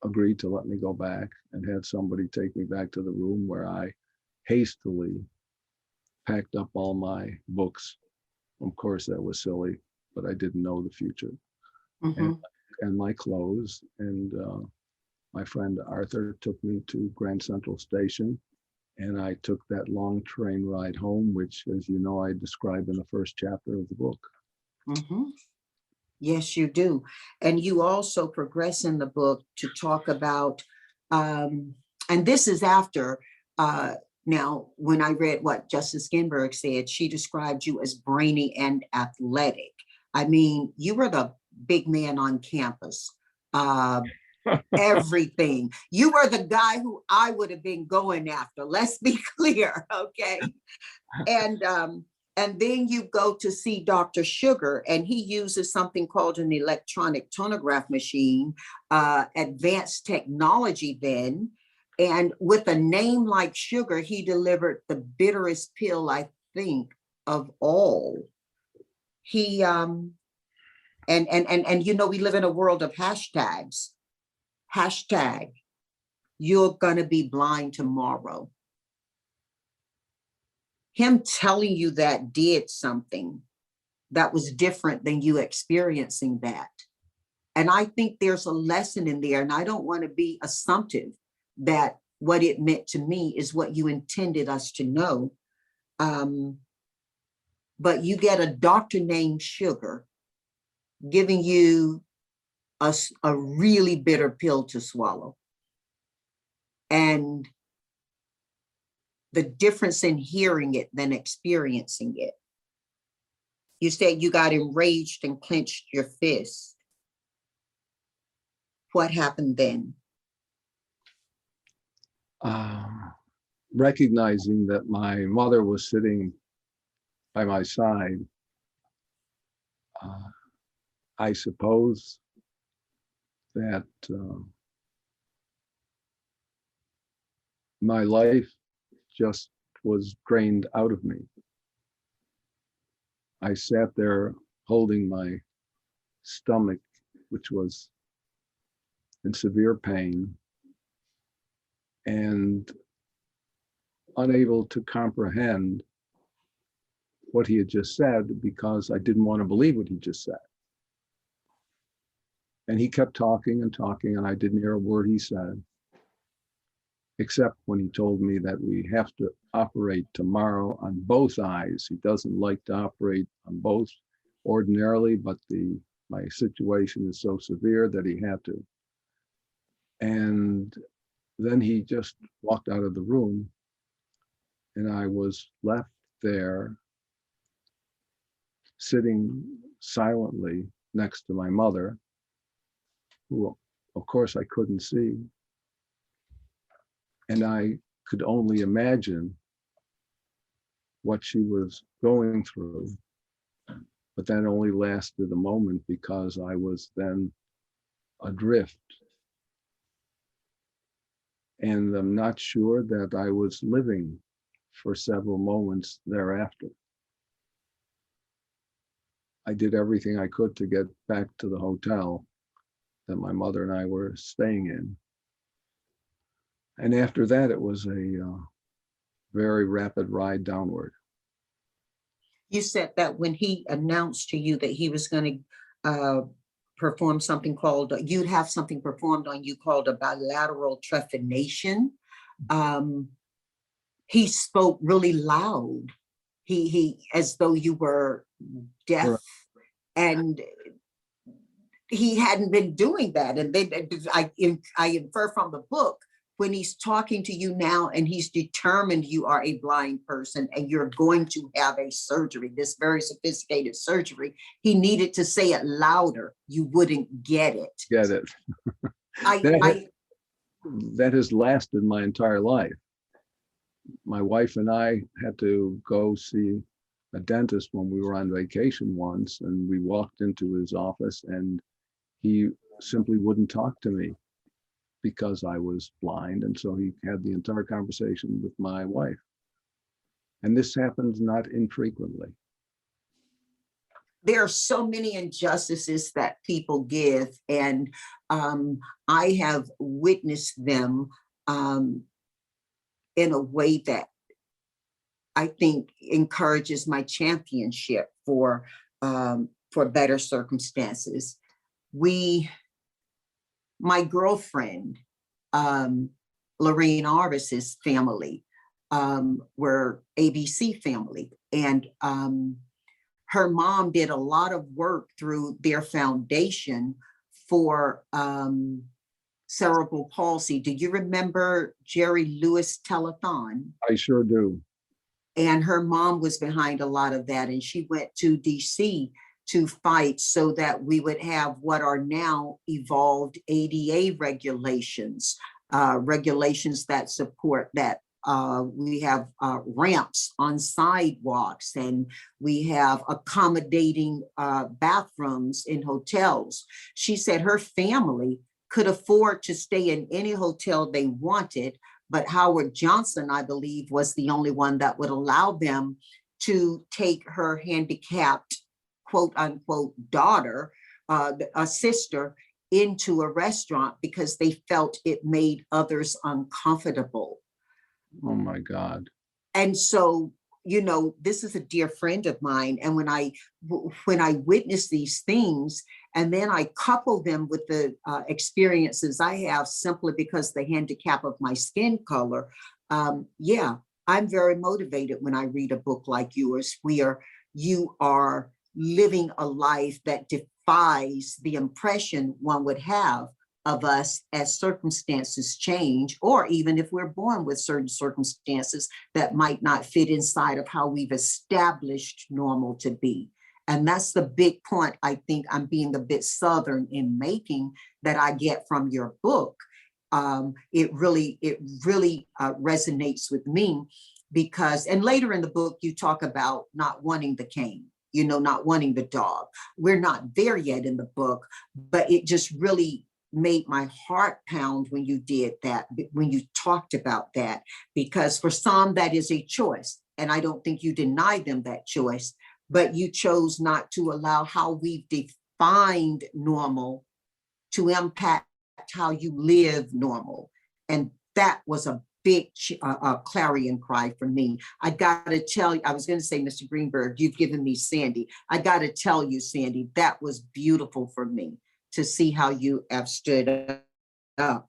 [SPEAKER 2] agreed to let me go back and had somebody take me back to the room, where I hastily packed up all my books. Of course, that was silly, but I didn't know the future. Mm-hmm. And my clothes. And my friend Arthur took me to Grand Central Station And I took that long train ride home, which, as you know, I describe in the first chapter of the book.
[SPEAKER 1] Mhm. Yes, you do. And you also progress in the book to talk about, and this is after, now, when I read what Justice Ginsburg said, she described you as brainy and athletic. I mean, you were the big man on campus. Everything. You were the guy who I would have been going after. Let's be clear, okay? And then you go to see Dr. Sugar, and he uses something called an electronic tomograph machine, advanced technology then. And with a name like Sugar, he delivered the bitterest pill, I think, of all. He and you know, we live in a world of hashtags. Hashtag, you're gonna be blind tomorrow. Him telling you that did something that was different than you experiencing that. And I think there's a lesson in there, and I don't want to be assumptive that what it meant to me is what you intended us to know. But you get a doctor named Sugar giving you a really bitter pill to swallow. And the difference in hearing it than experiencing it. You said you got enraged and clenched your fist. What happened then?
[SPEAKER 2] Recognizing that my mother was sitting by my side, I suppose that my life just was drained out of me. I sat there holding my stomach, which was in severe pain, and unable to comprehend what he had just said because I didn't want to believe what he just said. And he kept talking and talking, and I didn't hear a word he said, except when he told me that we have to operate tomorrow on both eyes. He doesn't like to operate on both ordinarily, but my situation is so severe that he had to. And then he just walked out of the room, and I was left there sitting silently next to my mother, who of course I couldn't see. And I could only imagine what she was going through. But that only lasted a moment because I was then adrift. And I'm not sure that I was living for several moments thereafter. I did everything I could to get back to the hotel that my mother and I were staying in. And after that, it was a very rapid ride downward.
[SPEAKER 1] You said that when he announced to you that he was going to perform something called, you'd have something performed on you called a bilateral trephination. He spoke really loud. He as though you were deaf. Right. And he hadn't been doing that. And then I infer from the book, when he's talking to you now and he's determined you are a blind person and you're going to have a surgery, this very sophisticated surgery, he needed to say it louder. You wouldn't get it.
[SPEAKER 2] Get it. That has lasted my entire life. My wife and I had to go see a dentist when we were on vacation once, and we walked into his office and he simply wouldn't talk to me because I was blind. And so he had the entire conversation with my wife. And this happens not infrequently.
[SPEAKER 1] There are so many injustices that people give, and I have witnessed them in a way that I think encourages my championship for better circumstances. My girlfriend, Lorraine Arvis's family, were ABC family. And her mom did a lot of work through their foundation for cerebral palsy. Do you remember Jerry Lewis Telethon?
[SPEAKER 2] I sure do.
[SPEAKER 1] And her mom was behind a lot of that. And she went to DC to fight so that we would have what are now evolved ADA regulations, regulations that support that. We have ramps on sidewalks, and we have accommodating bathrooms in hotels. She said her family could afford to stay in any hotel they wanted, but Howard Johnson, I believe, was the only one that would allow them to take her handicapped, quote unquote, daughter, a sister, into a restaurant because they felt it made others uncomfortable.
[SPEAKER 2] Oh my God.
[SPEAKER 1] And so, you know, this is a dear friend of mine. And when I witness these things, and then I couple them with the experiences I have simply because the handicap of my skin color, yeah, I'm very motivated when I read a book like yours, where you are living a life that defies the impression one would have of us as circumstances change, or even if we're born with certain circumstances that might not fit inside of how we've established normal to be. And that's the big point I think I'm being a bit Southern in making, that I get from your book. It really resonates with me because, and later in the book, you talk about not wanting the cane, you know, not wanting the dog. We're not there yet in the book, but it just really made my heart pound when you did that, when you talked about that, because for some that is a choice. And I don't think you deny them that choice, but you chose not to allow how we've defined normal to impact how you live normal. And that was a big clarion cry for me. I got to tell you, I was going to say, Mr. Greenberg, you've given me Sandy. I got to tell you, Sandy, that was beautiful for me to see how you have stood up.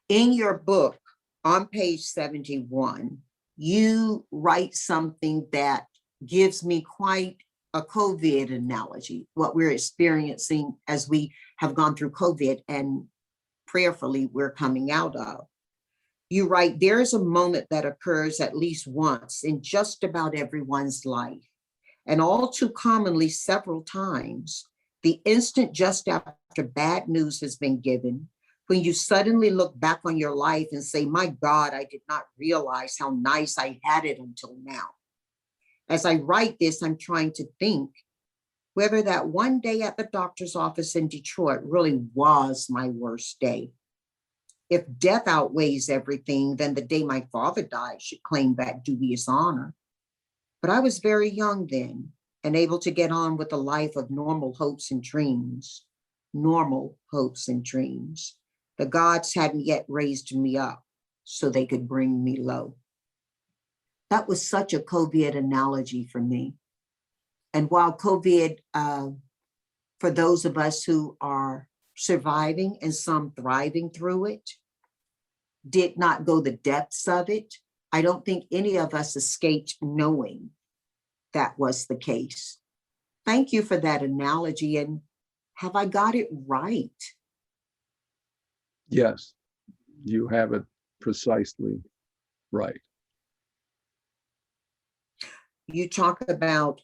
[SPEAKER 1] In your book, on page 71, you write something that gives me quite a COVID analogy, what we're experiencing as we have gone through COVID and prayerfully we're coming out of. You write, there is a moment that occurs at least once in just about everyone's life, and all too commonly several times, the instant just after bad news has been given, when you suddenly look back on your life and say, my God, I did not realize how nice I had it until now. As I write this, I'm trying to think whether that one day at the doctor's office in Detroit really was my worst day. If death outweighs everything, then the day my father died should claim that dubious honor. But I was very young then, and able to get on with a life of normal hopes and dreams. Normal hopes and dreams. The gods hadn't yet raised me up so they could bring me low. That was such a COVID analogy for me. And while COVID, for those of us who are surviving and some thriving through it, did not go the depths of it, I don't think any of us escaped knowing that was the case. Thank you for that analogy. And have I got it right?
[SPEAKER 2] Yes, you have it precisely right.
[SPEAKER 1] You talk about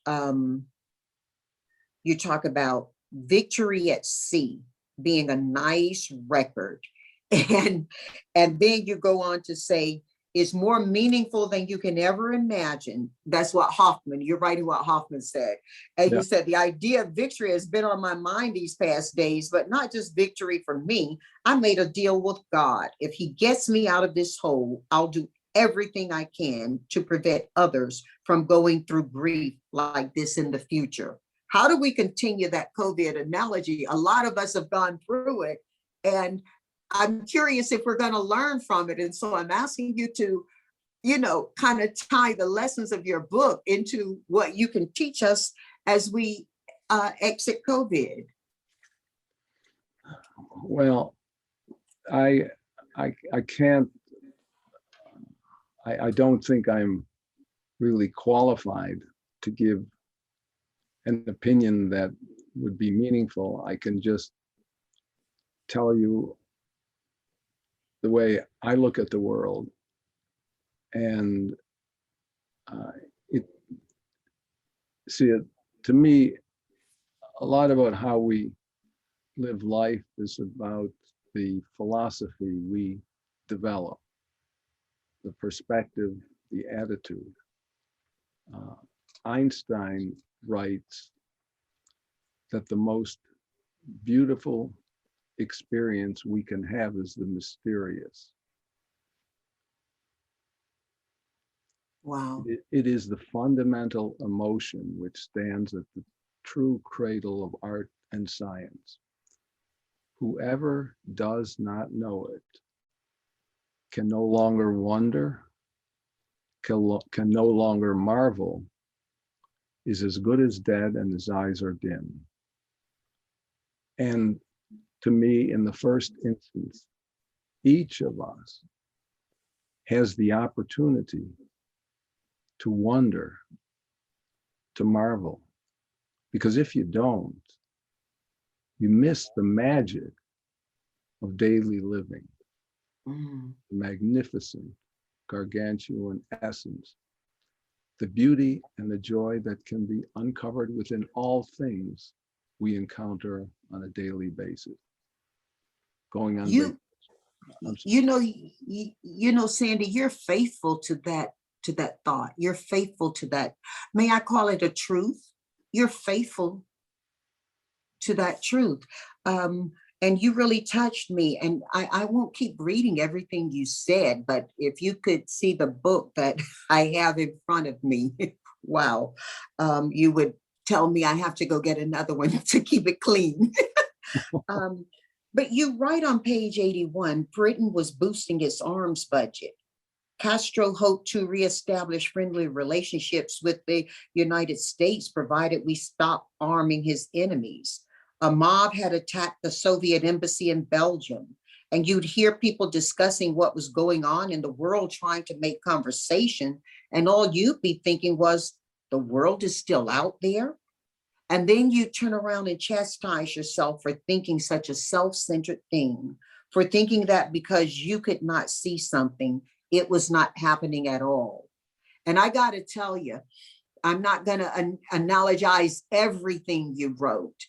[SPEAKER 1] victory at sea being a nice record, and then you go on to say is more meaningful than you can ever imagine. That's what Hoffman, you're writing what Hoffman said. And
[SPEAKER 2] Yeah.
[SPEAKER 1] He said, the idea of victory has been on my mind these past days, but not just victory for me. I made a deal with God. If he gets me out of this hole, I'll do everything I can to prevent others from going through grief like this in the future. How do we continue that COVID analogy? A lot of us have gone through it, and I'm curious if we're going to learn from it. And so I'm asking you to, kind of tie the lessons of your book into what you can teach us as we exit COVID.
[SPEAKER 2] Well, I can't I don't think I'm really qualified to give an opinion that would be meaningful. I can just tell you the way I look at the world, and it see it to me. A lot about how we live life is about the philosophy we develop, the perspective, the attitude. Einstein writes that the most beautiful experience we can have is the mysterious.
[SPEAKER 1] Wow.
[SPEAKER 2] It is the fundamental emotion which stands at the true cradle of art and science. Whoever does not know it can no longer wonder, can no longer marvel, is as good as dead, and his eyes are dim. And to me, in the first instance, each of us has the opportunity to wonder, to marvel. Because if you don't, you miss the magic of daily living, the magnificent, gargantuan essence, the beauty and the joy that can be uncovered within all things we encounter on a daily basis. Going on.
[SPEAKER 1] Sandy, you're faithful to that thought. You're faithful to that. May I call it a truth? You're faithful to that truth. And you really touched me. And I won't keep reading everything you said, but if you could see the book that I have in front of me, wow, you would tell me I have to go get another one to keep it clean. But you write on page 81, Britain was boosting its arms budget. Castro hoped to reestablish friendly relationships with the United States, provided we stop arming his enemies. A mob had attacked the Soviet embassy in Belgium, and you'd hear people discussing what was going on in the world, trying to make conversation, and all you'd be thinking was, the world is still out there? And then you turn around and chastise yourself for thinking such a self-centered thing, for thinking that because you could not see something, it was not happening at all. And I got to tell you, I'm not going to analogize everything you wrote,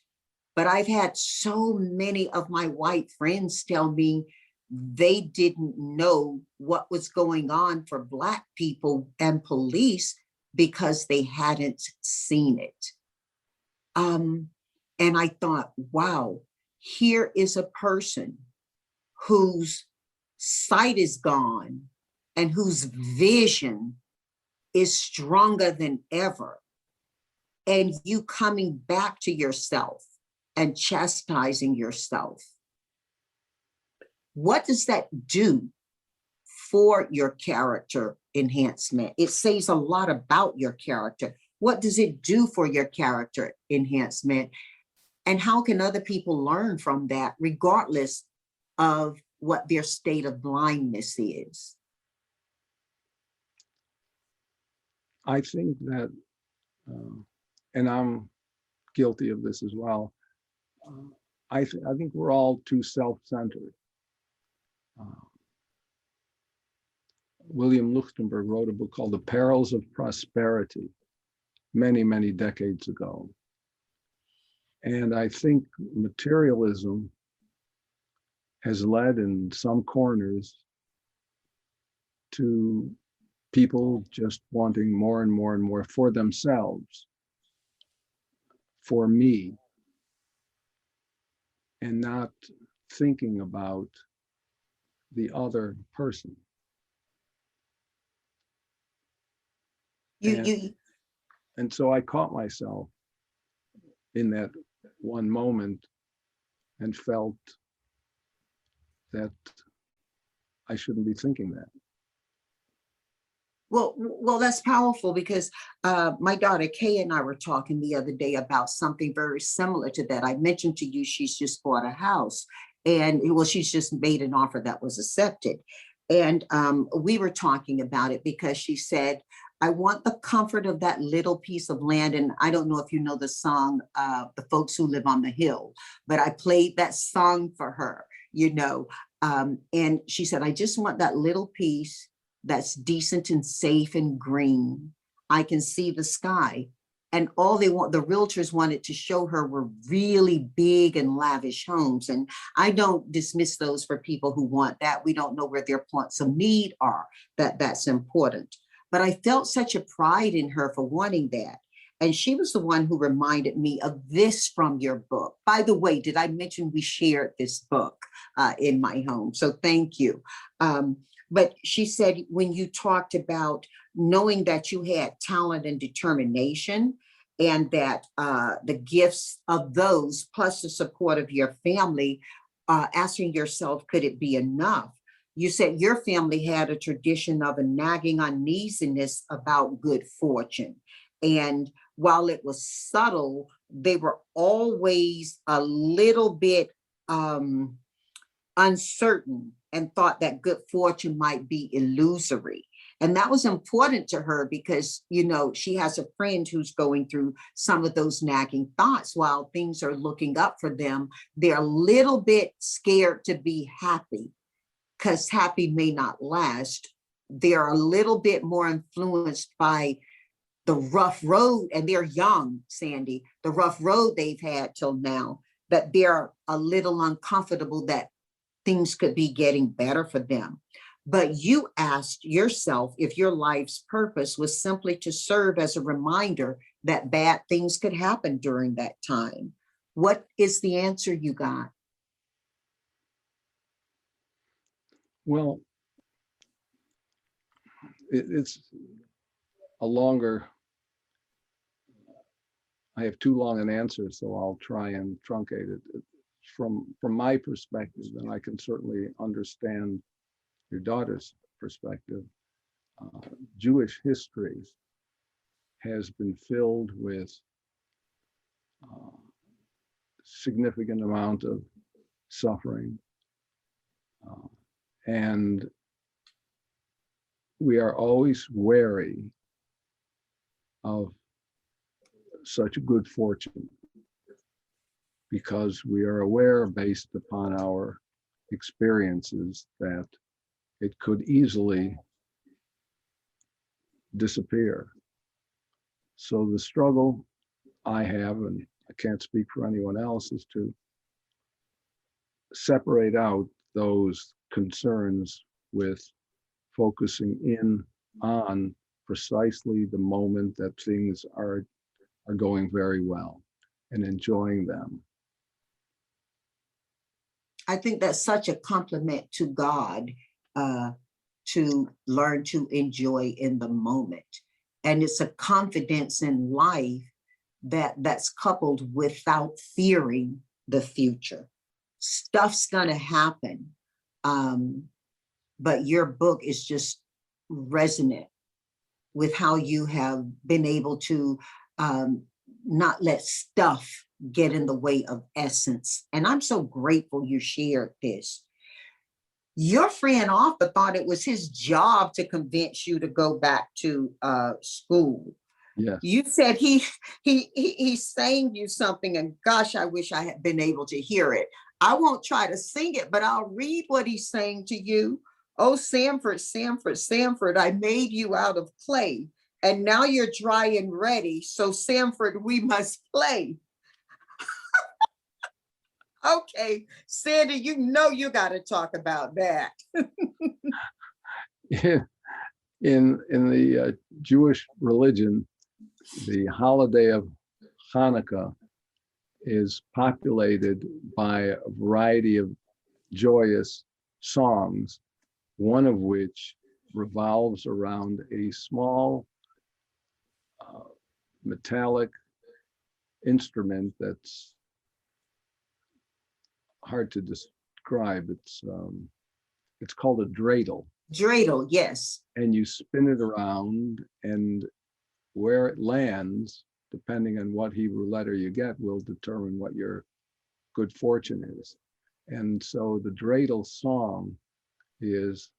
[SPEAKER 1] but I've had so many of my white friends tell me they didn't know what was going on for Black people and police because they hadn't seen it. And I thought, wow, here is a person whose sight is gone and whose vision is stronger than ever. And you coming back to yourself and chastising yourself. What does that do for your character enhancement? It says a lot about your character. What does it do for your character enhancement? And how can other people learn from that, regardless of what their state of blindness is?
[SPEAKER 2] I think that, and I'm guilty of this as well, I think we're all too self-centered. William Lichtenberg wrote a book called The Perils of Prosperity many, many decades ago. And I think materialism has led in some corners to people just wanting more and more and more for themselves, for me, and not thinking about the other person. And so I caught myself in that one moment and felt that I shouldn't be thinking that.
[SPEAKER 1] Well, that's powerful, because my daughter Kay and I were talking the other day about something very similar to that. I mentioned to you she's just bought a house, and well, she's just made an offer that was accepted. And we were talking about it because she said, I want the comfort of that little piece of land. And I don't know if you know the song, The Folks Who Live on the Hill, but I played that song for her, you know. And she said, I just want that little piece that's decent and safe and green. I can see the sky. And all the realtors wanted to show her were really big and lavish homes. And I don't dismiss those for people who want that. We don't know where their points of need are, that's important. But I felt such a pride in her for wanting that. And she was the one who reminded me of this from your book. By the way, did I mention we shared this book in my home? So thank you. But she said, when you talked about knowing that you had talent and determination, and that the gifts of those, plus the support of your family, asking yourself, could it be enough? You said your family had a tradition of a nagging uneasiness about good fortune. And while it was subtle, they were always a little bit uncertain and thought that good fortune might be illusory. And that was important to her because, you know, she has a friend who's going through some of those nagging thoughts while things are looking up for them. They're a little bit scared to be happy because happy may not last. They're a little bit more influenced by the rough road, and they're young, Sandy, the rough road they've had till now, that they're a little uncomfortable that things could be getting better for them. But you asked yourself if your life's purpose was simply to serve as a reminder that bad things could happen during that time. What is the answer you got?
[SPEAKER 2] Well, it's a longer, I have too long an answer, so I'll try and truncate it. From my perspective, and I can certainly understand your daughter's perspective, Jewish history has been filled with significant amount of suffering, and we are always wary of such good fortune because we are aware, based upon our experiences, that it could easily disappear. So the struggle I have, and I can't speak for anyone else, is to separate out those concerns with focusing in on precisely the moment that things are going very well and enjoying them.
[SPEAKER 1] I think that's such a compliment to God, to learn to enjoy in the moment. And it's a confidence in life that's coupled without fearing the future. Stuff's gonna happen. But your book is just resonant with how you have been able to not let stuff get in the way of essence. And I'm so grateful you shared this. Your friend Arthur thought it was his job to convince you to go back to school.
[SPEAKER 2] Yes.
[SPEAKER 1] You said he sang you something, and gosh, I wish I had been able to hear it. I won't try to sing it, but I'll read what he sang to you. Oh, Sanford, Sanford, Sanford, I made you out of clay, and now you're dry and ready. So Sanford, we must play. Okay, Sandy, you know you got to talk about that.
[SPEAKER 2] In the Jewish religion, the holiday of Hanukkah is populated by a variety of joyous songs, one of which revolves around a small metallic instrument that's hard to describe. It's called a dreidel.
[SPEAKER 1] Dreidel, yes.
[SPEAKER 2] And you spin it around, and where it lands, depending on what Hebrew letter you get, will determine what your good fortune is. And so the dreidel song is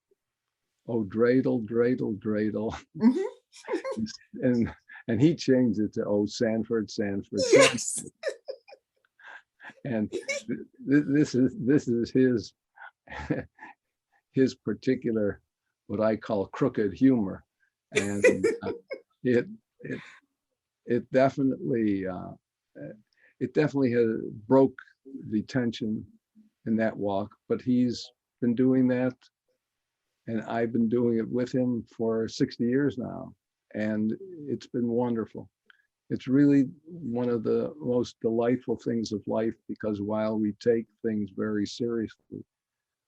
[SPEAKER 2] oh, dreidel, dreidel, dreidel.
[SPEAKER 1] Mhm.
[SPEAKER 2] and and he changed it to, oh, Sanford, Sanford, Sanford.
[SPEAKER 1] Yes.
[SPEAKER 2] And this is his particular, what I call crooked humor, and it it it definitely has broke the tension in that walk. But he's been doing that, and I've been doing it with him for 60 years now, and it's been wonderful. It's really one of the most delightful things of life, because while we take things very seriously,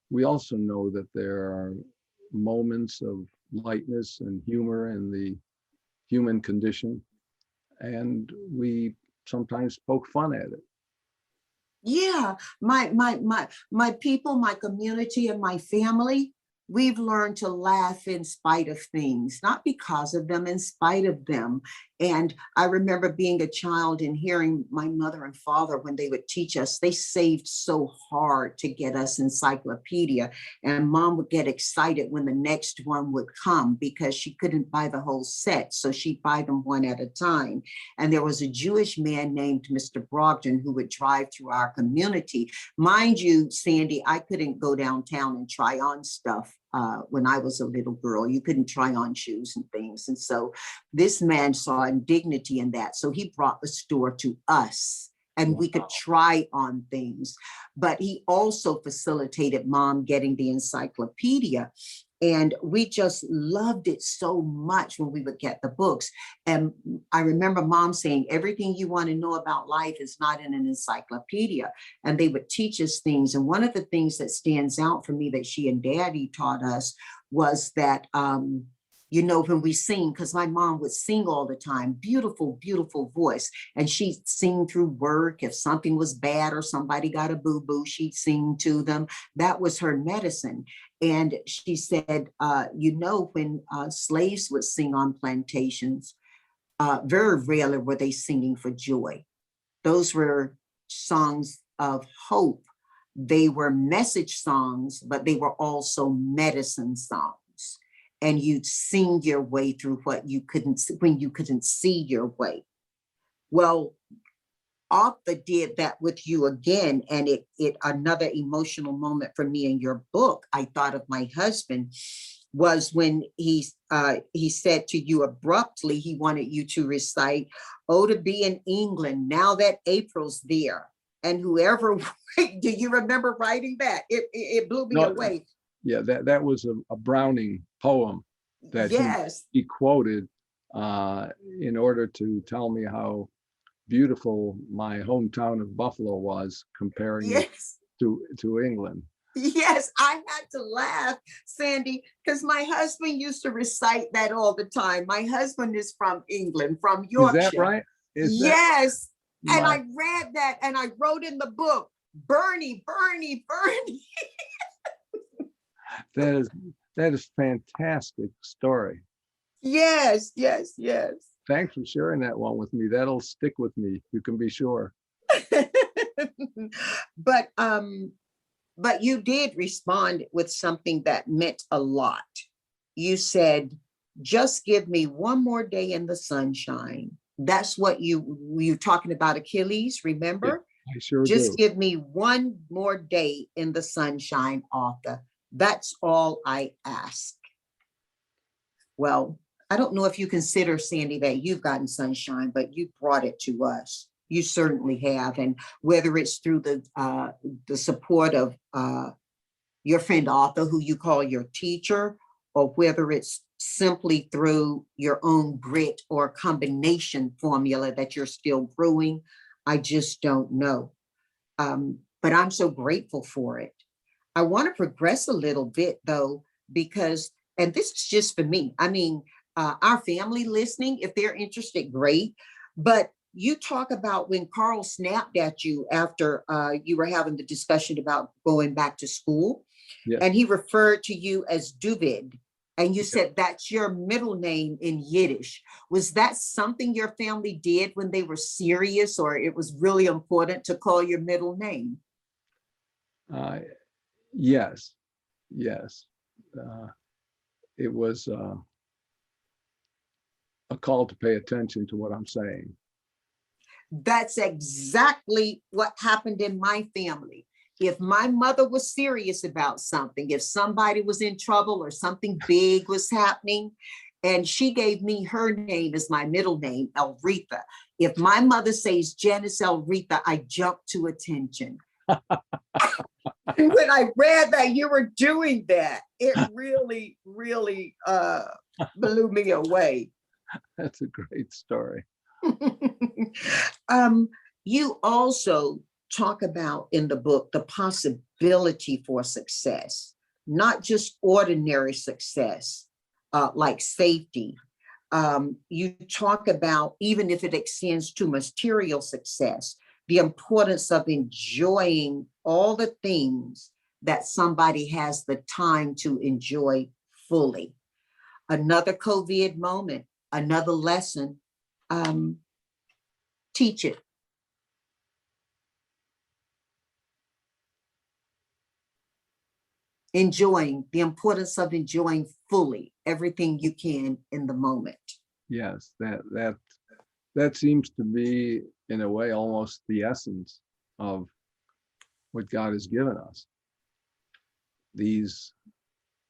[SPEAKER 2] we also know that there are moments of lightness and humor in the human condition, and we sometimes poke fun at it.
[SPEAKER 1] Yeah, my people, my community, and my family, we've learned to laugh in spite of things, not because of them, in spite of them. And I remember being a child and hearing my mother and father, when they would teach us, they saved so hard to get us encyclopedia. And mom would get excited when the next one would come, because she couldn't buy the whole set. So she'd buy them one at a time. And there was a Jewish man named Mr. Brogdon who would drive through our community. Mind you, Sandy, I couldn't go downtown and try on stuff when I was a little girl. You couldn't try on shoes and things. And so this man saw indignity in that. So he brought the store to us, and we could try on things. But he also facilitated mom getting the encyclopedia. And we just loved it so much when we would get the books. And I remember mom saying, everything you want to know about life is not in an encyclopedia. And they would teach us things. And one of the things that stands out for me that she and daddy taught us was that, when we sing, because my mom would sing all the time, beautiful, beautiful voice. And she'd sing through work. If something was bad or somebody got a boo-boo, she'd sing to them. That was her medicine. And she said, when slaves would sing on plantations, very rarely were they singing for joy. Those were songs of hope. They were message songs, but they were also medicine songs. And you'd sing your way through when you couldn't see your way. Well, Arthur did that with you again, and it another emotional moment for me in your book. I thought of my husband was when he said to you abruptly he wanted you to recite, "Oh, to be in England now that April's there." And whoever, do you remember writing that? It blew me away.
[SPEAKER 2] Yeah, that was a Browning poem that
[SPEAKER 1] yes,
[SPEAKER 2] he quoted in order to tell me how beautiful my hometown of Buffalo was, comparing it
[SPEAKER 1] yes.
[SPEAKER 2] to England.
[SPEAKER 1] Yes, I had to laugh, Sandy, because my husband used to recite that all the time. My husband is from England, from Yorkshire.
[SPEAKER 2] Is that right?
[SPEAKER 1] Yes. And I read that and I wrote in the book, Bernie, Bernie, Bernie.
[SPEAKER 2] That is fantastic story.
[SPEAKER 1] Yes, yes, yes.
[SPEAKER 2] Thanks for sharing that one with me. That'll stick with me. You can be sure.
[SPEAKER 1] But you did respond with something that meant a lot. You said, "Just give me one more day in the sunshine." That's what you talking about Achilles, remember?
[SPEAKER 2] Yeah, I sure
[SPEAKER 1] Just
[SPEAKER 2] do.
[SPEAKER 1] give me one more day in the sunshine, Arthur. That's all I ask. Well, I don't know if you consider, Sandy, that you've gotten sunshine, but you brought it to us. You certainly have. And whether it's through the support of your friend Arthur, who you call your teacher, or whether it's simply through your own grit or combination formula that you're still brewing, I just don't know. But I'm so grateful for it. I want to progress a little bit, though, because, and this is just for me, I mean, our family listening, if they're interested, great. But you talk about when Carl snapped at you after you were having the discussion about going back to school.
[SPEAKER 2] Yes.
[SPEAKER 1] And he referred to you as David. And you said that's your middle name in Yiddish. Was that something your family did when they were serious, or it was really important to call your middle name?
[SPEAKER 2] Yes, yes. it was a call to pay attention to what I'm saying.
[SPEAKER 1] That's exactly what happened in my family. If my mother was serious about something, if somebody was in trouble or something big was happening, and she gave me her name as my middle name, Elretha. If my mother says Janice Elretha, I jump to attention. When I read that you were doing that, it really, really blew me away.
[SPEAKER 2] That's a great story.
[SPEAKER 1] You also talk about in the book the possibility for success, not just ordinary success, like safety. You talk about, even if it extends to material success, the importance of enjoying all the things that somebody has the time to enjoy fully. Another COVID moment, another lesson, teach it. Enjoying, the importance of enjoying fully everything you can in the moment.
[SPEAKER 2] Yes, that seems to be, in a way, almost the essence of what God has given us. These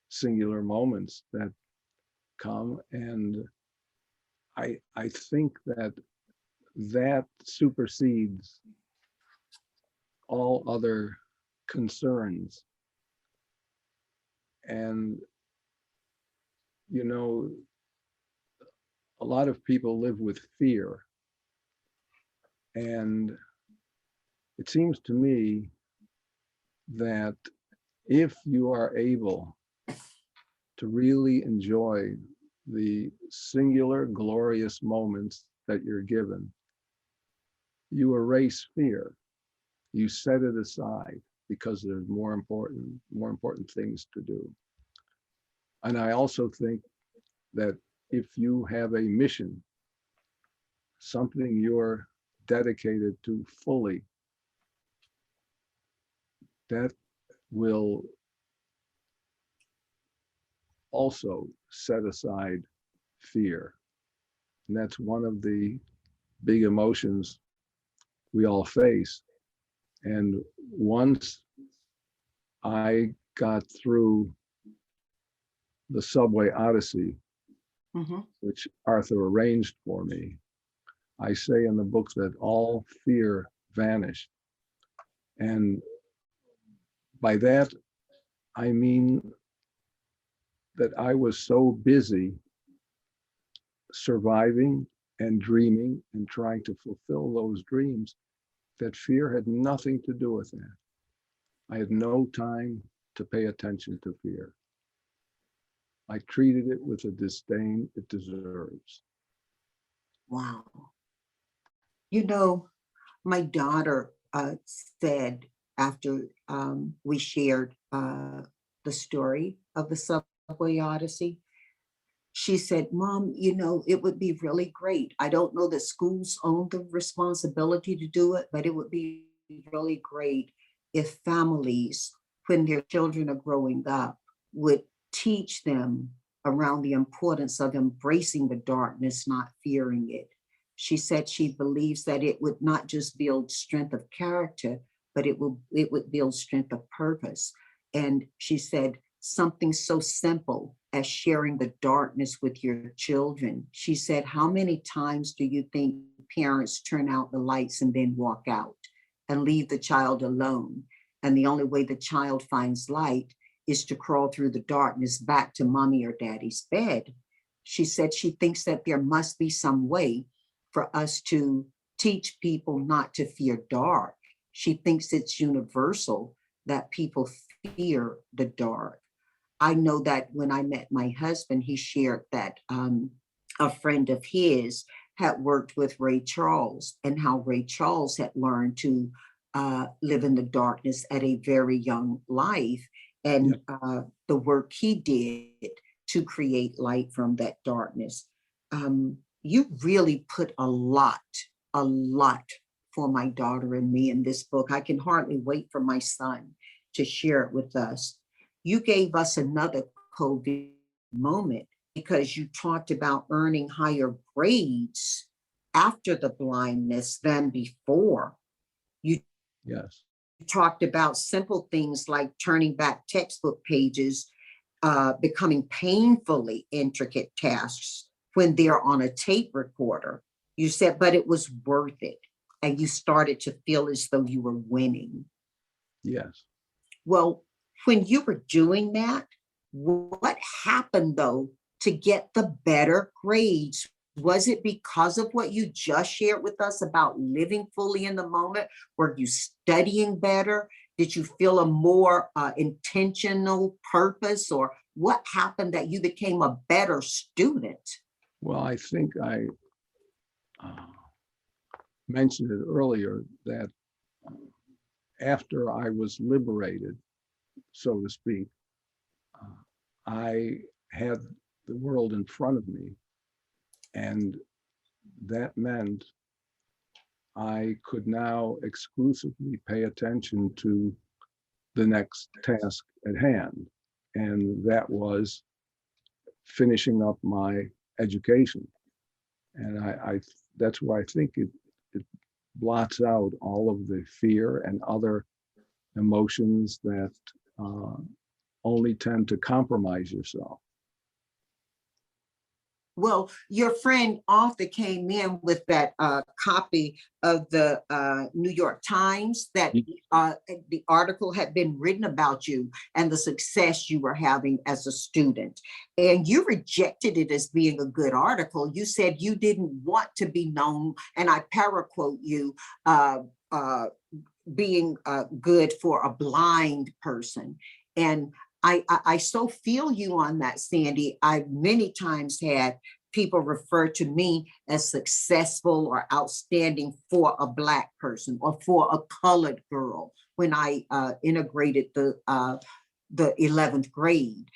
[SPEAKER 2] singular moments that come, and I think that supersedes all other concerns. And you know, a lot of people live with fear, and it seems to me that if you are able to really enjoy the singular glorious moments that you're given, you erase fear. You set it aside because there's more important things to do. And I also think that if you have a mission, something you're dedicated to fully, that will also set aside fear. And that's one of the big emotions we all face. And once I got through the subway odyssey, which Arthur arranged for me, I say in the book that all fear vanished. And by that, I mean that I was so busy surviving and dreaming and trying to fulfill those dreams that fear had nothing to do with that. I had no time to pay attention to fear. I treated it with the disdain it deserves.
[SPEAKER 1] Wow. You know, my daughter said after we shared the story of the subway odyssey, she said, Mom, you know, it would be really great. I don't know that schools own the responsibility to do it, but it would be really great if families, when their children are growing up, would teach them around the importance of embracing the darkness, not fearing it. She said she believes that it would not just build strength of character, but it would build strength of purpose. And she said something so simple as sharing the darkness with your children. She said, how many times do you think parents turn out the lights and then walk out and leave the child alone? And the only way the child finds light is to crawl through the darkness back to mommy or daddy's bed. She said she thinks that there must be some way for us to teach people not to fear dark. She thinks it's universal that people fear the dark. I know that when I met my husband, he shared that a friend of his had worked with Ray Charles, and how Ray Charles had learned to live in the darkness at a very young life, and the work he did to create light from that darkness. You really put a lot for my daughter and me in this book. I can hardly wait for my son to share it with us. You gave us another COVID moment, because you talked about earning higher grades after the blindness than before. You
[SPEAKER 2] Yes.
[SPEAKER 1] talked about simple things like turning back textbook pages, becoming painfully intricate tasks when they're on a tape recorder. You said, but it was worth it. And you started to feel as though you were winning.
[SPEAKER 2] Yes.
[SPEAKER 1] Well, when you were doing that, what happened though to get the better grades? Was it because of what you just shared with us about living fully in the moment? Were you studying better? Did you feel a more intentional purpose, or what happened that you became a better student?
[SPEAKER 2] Well, I think I mentioned it earlier that after I was liberated, so to speak, I had the world in front of me, and that meant I could now exclusively pay attention to the next task at hand, and that was finishing up my education. And I that's why I think it blots out all of the fear and other emotions that only tend to compromise yourself.
[SPEAKER 1] Well, your friend Arthur came in with that copy of the New York Times that the article had been written about you and the success you were having as a student. And you rejected it as being a good article. You said you didn't want to be known, and I paraquote you, being good for a blind person. And I so feel you on that, Sandy. I many times had people refer to me as successful or outstanding for a Black person or for a colored girl when I integrated the 11th grade.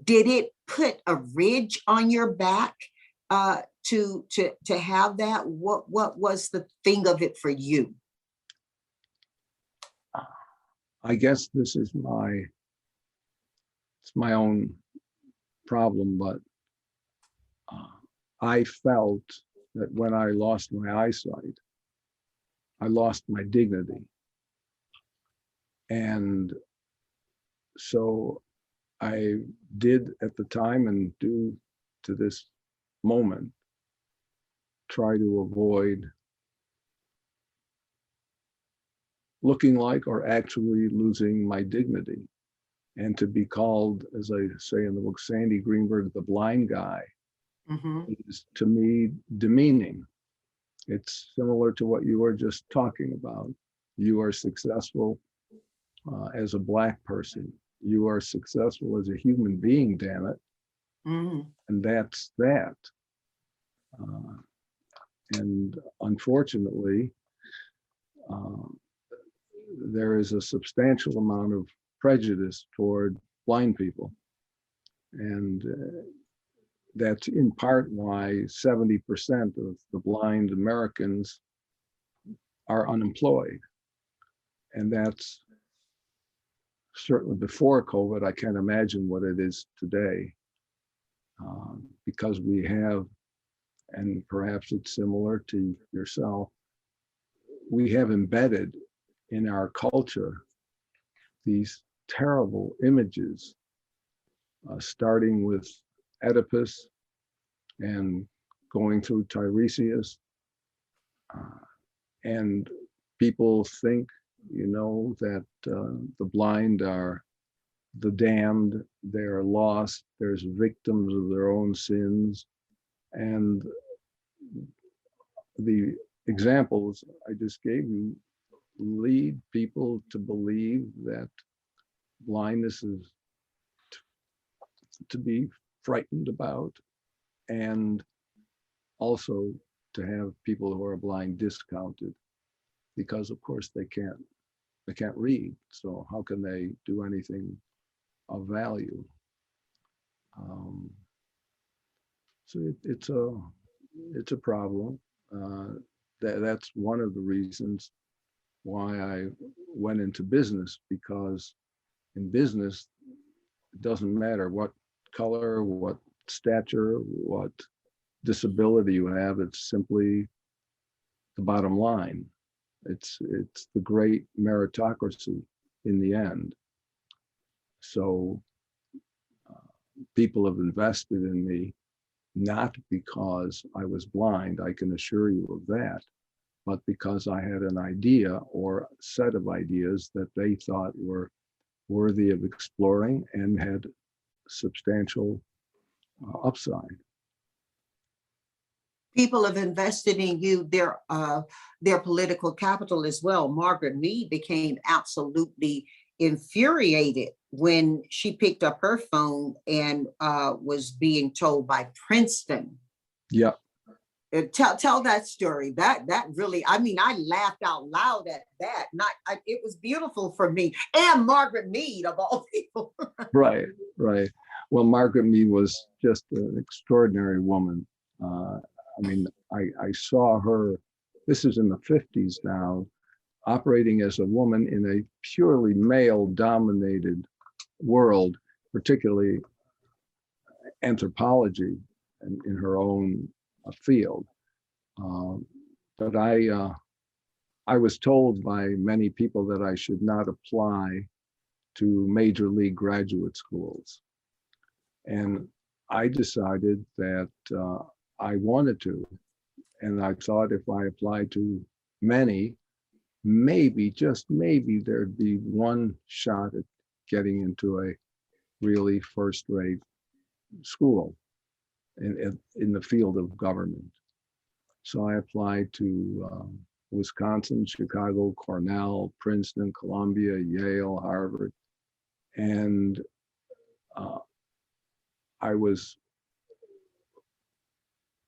[SPEAKER 1] Did it put a ridge on your back to have that? What was the thing of it for you?
[SPEAKER 2] I guess this is it's my own problem, but I felt that when I lost my eyesight, I lost my dignity. And so I did at the time, and do to this moment, try to avoid looking like or actually losing my dignity. And to be called, as I say in the book, Sandy Greenberg, the blind guy, is to me demeaning. It's similar to what you were just talking about. You are successful as a Black person. You are successful as a human being, damn it. And that's that. And unfortunately, there is a substantial amount of prejudice toward blind people. And that's in part why 70% of the blind Americans are unemployed. And that's certainly before COVID. I can't imagine what it is today, because we have, and perhaps it's similar to yourself, we have embedded in our culture these terrible images, starting with Oedipus and going through Tiresias. And people think, that the blind are the damned, they're lost, there's victims of their own sins. And the examples I just gave you lead people to believe that blindness is to be frightened about, and also to have people who are blind discounted, because of course they can't read, so how can they do anything of value? So it's a problem. That's one of the reasons why I went into business, because in business it doesn't matter what color, what stature, what disability you have. It's simply the bottom line. It's the great meritocracy in the end. So people have invested in me, not because I was blind, I can assure you of that, but because I had an idea or a set of ideas that they thought were worthy of exploring and had substantial upside.
[SPEAKER 1] People have invested in you, their political capital as well. Margaret Mead became absolutely infuriated when she picked up her phone and was being told by Princeton.
[SPEAKER 2] Yeah.
[SPEAKER 1] Tell that story. That really, I mean, I laughed out loud at that. It was beautiful for me and Margaret Mead of all people.
[SPEAKER 2] Right. Well, Margaret Mead was just an extraordinary woman. I mean, I saw her, this is in the 50s now, operating as a woman in a purely male-dominated world, particularly anthropology and in her own field. But I was told by many people that I should not apply to major league graduate schools. And I decided that I wanted to. And I thought if I applied to many, maybe, just maybe, there'd be one shot at getting into a really first-rate school in the field of government. So I applied to Wisconsin, Chicago, Cornell, Princeton, Columbia, Yale, Harvard. And I was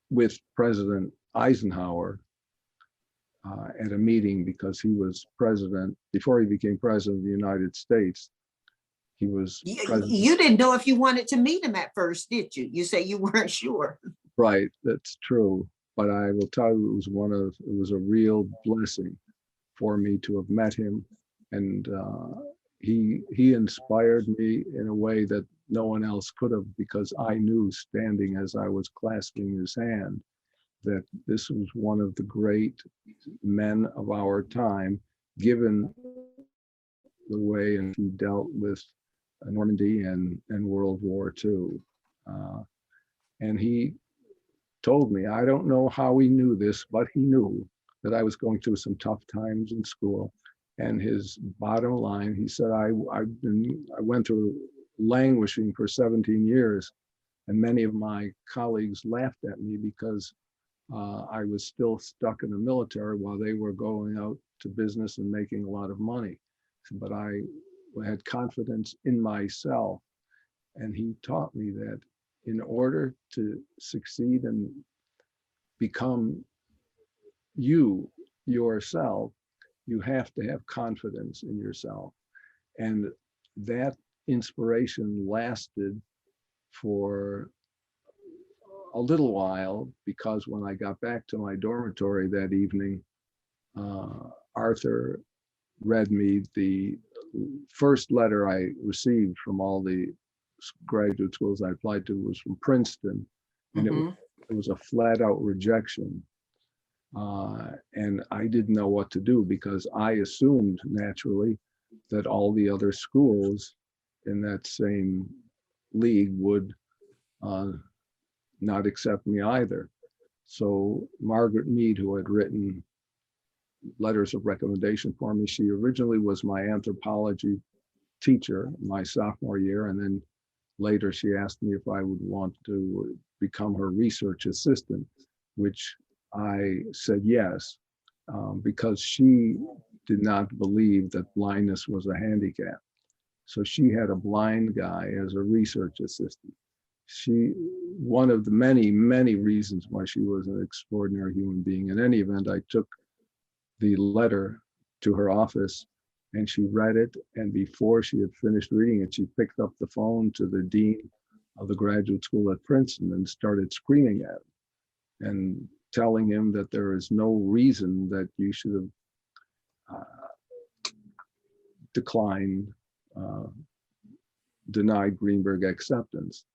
[SPEAKER 2] with President Eisenhower at a meeting because he was president, before he became president of the United States. He was president.
[SPEAKER 1] You didn't know if you wanted to meet him at first, did you? You say you weren't sure.
[SPEAKER 2] Right, that's true. But I will tell you, it was a real blessing for me to have met him. And he inspired me in a way that no one else could have, because I knew, standing as I was clasping his hand, that this was one of the great men of our time, given the way in he dealt with Normandy and World War II. And he told me, I don't know how he knew this, but he knew that I was going through some tough times in school. And his bottom line, he said, I went through languishing for 17 years, and many of my colleagues laughed at me because I was still stuck in the military while they were going out to business and making a lot of money. But I had confidence in myself. And he taught me that in order to succeed and become yourself, you have to have confidence in yourself. And that inspiration lasted for a little while, because when I got back to my dormitory that evening, Arthur read me the first letter I received from all the graduate schools I applied to was from Princeton, and it was a flat out rejection. And I didn't know what to do, because I assumed naturally that all the other schools in that same league would not accept me either. So Margaret Mead, who had written letters of recommendation for me, she originally was my anthropology teacher my sophomore year, and then later she asked me if I would want to become her research assistant, which I said yes, because she did not believe that blindness was a handicap. So she had a blind guy as a research assistant. One of the many, many reasons why she was an extraordinary human being. In any event, I took the letter to her office and she read it. And before she had finished reading it, she picked up the phone to the dean of the graduate school at Princeton and started screaming at him and telling him that there is no reason that you should have declined denied Greenberg acceptance.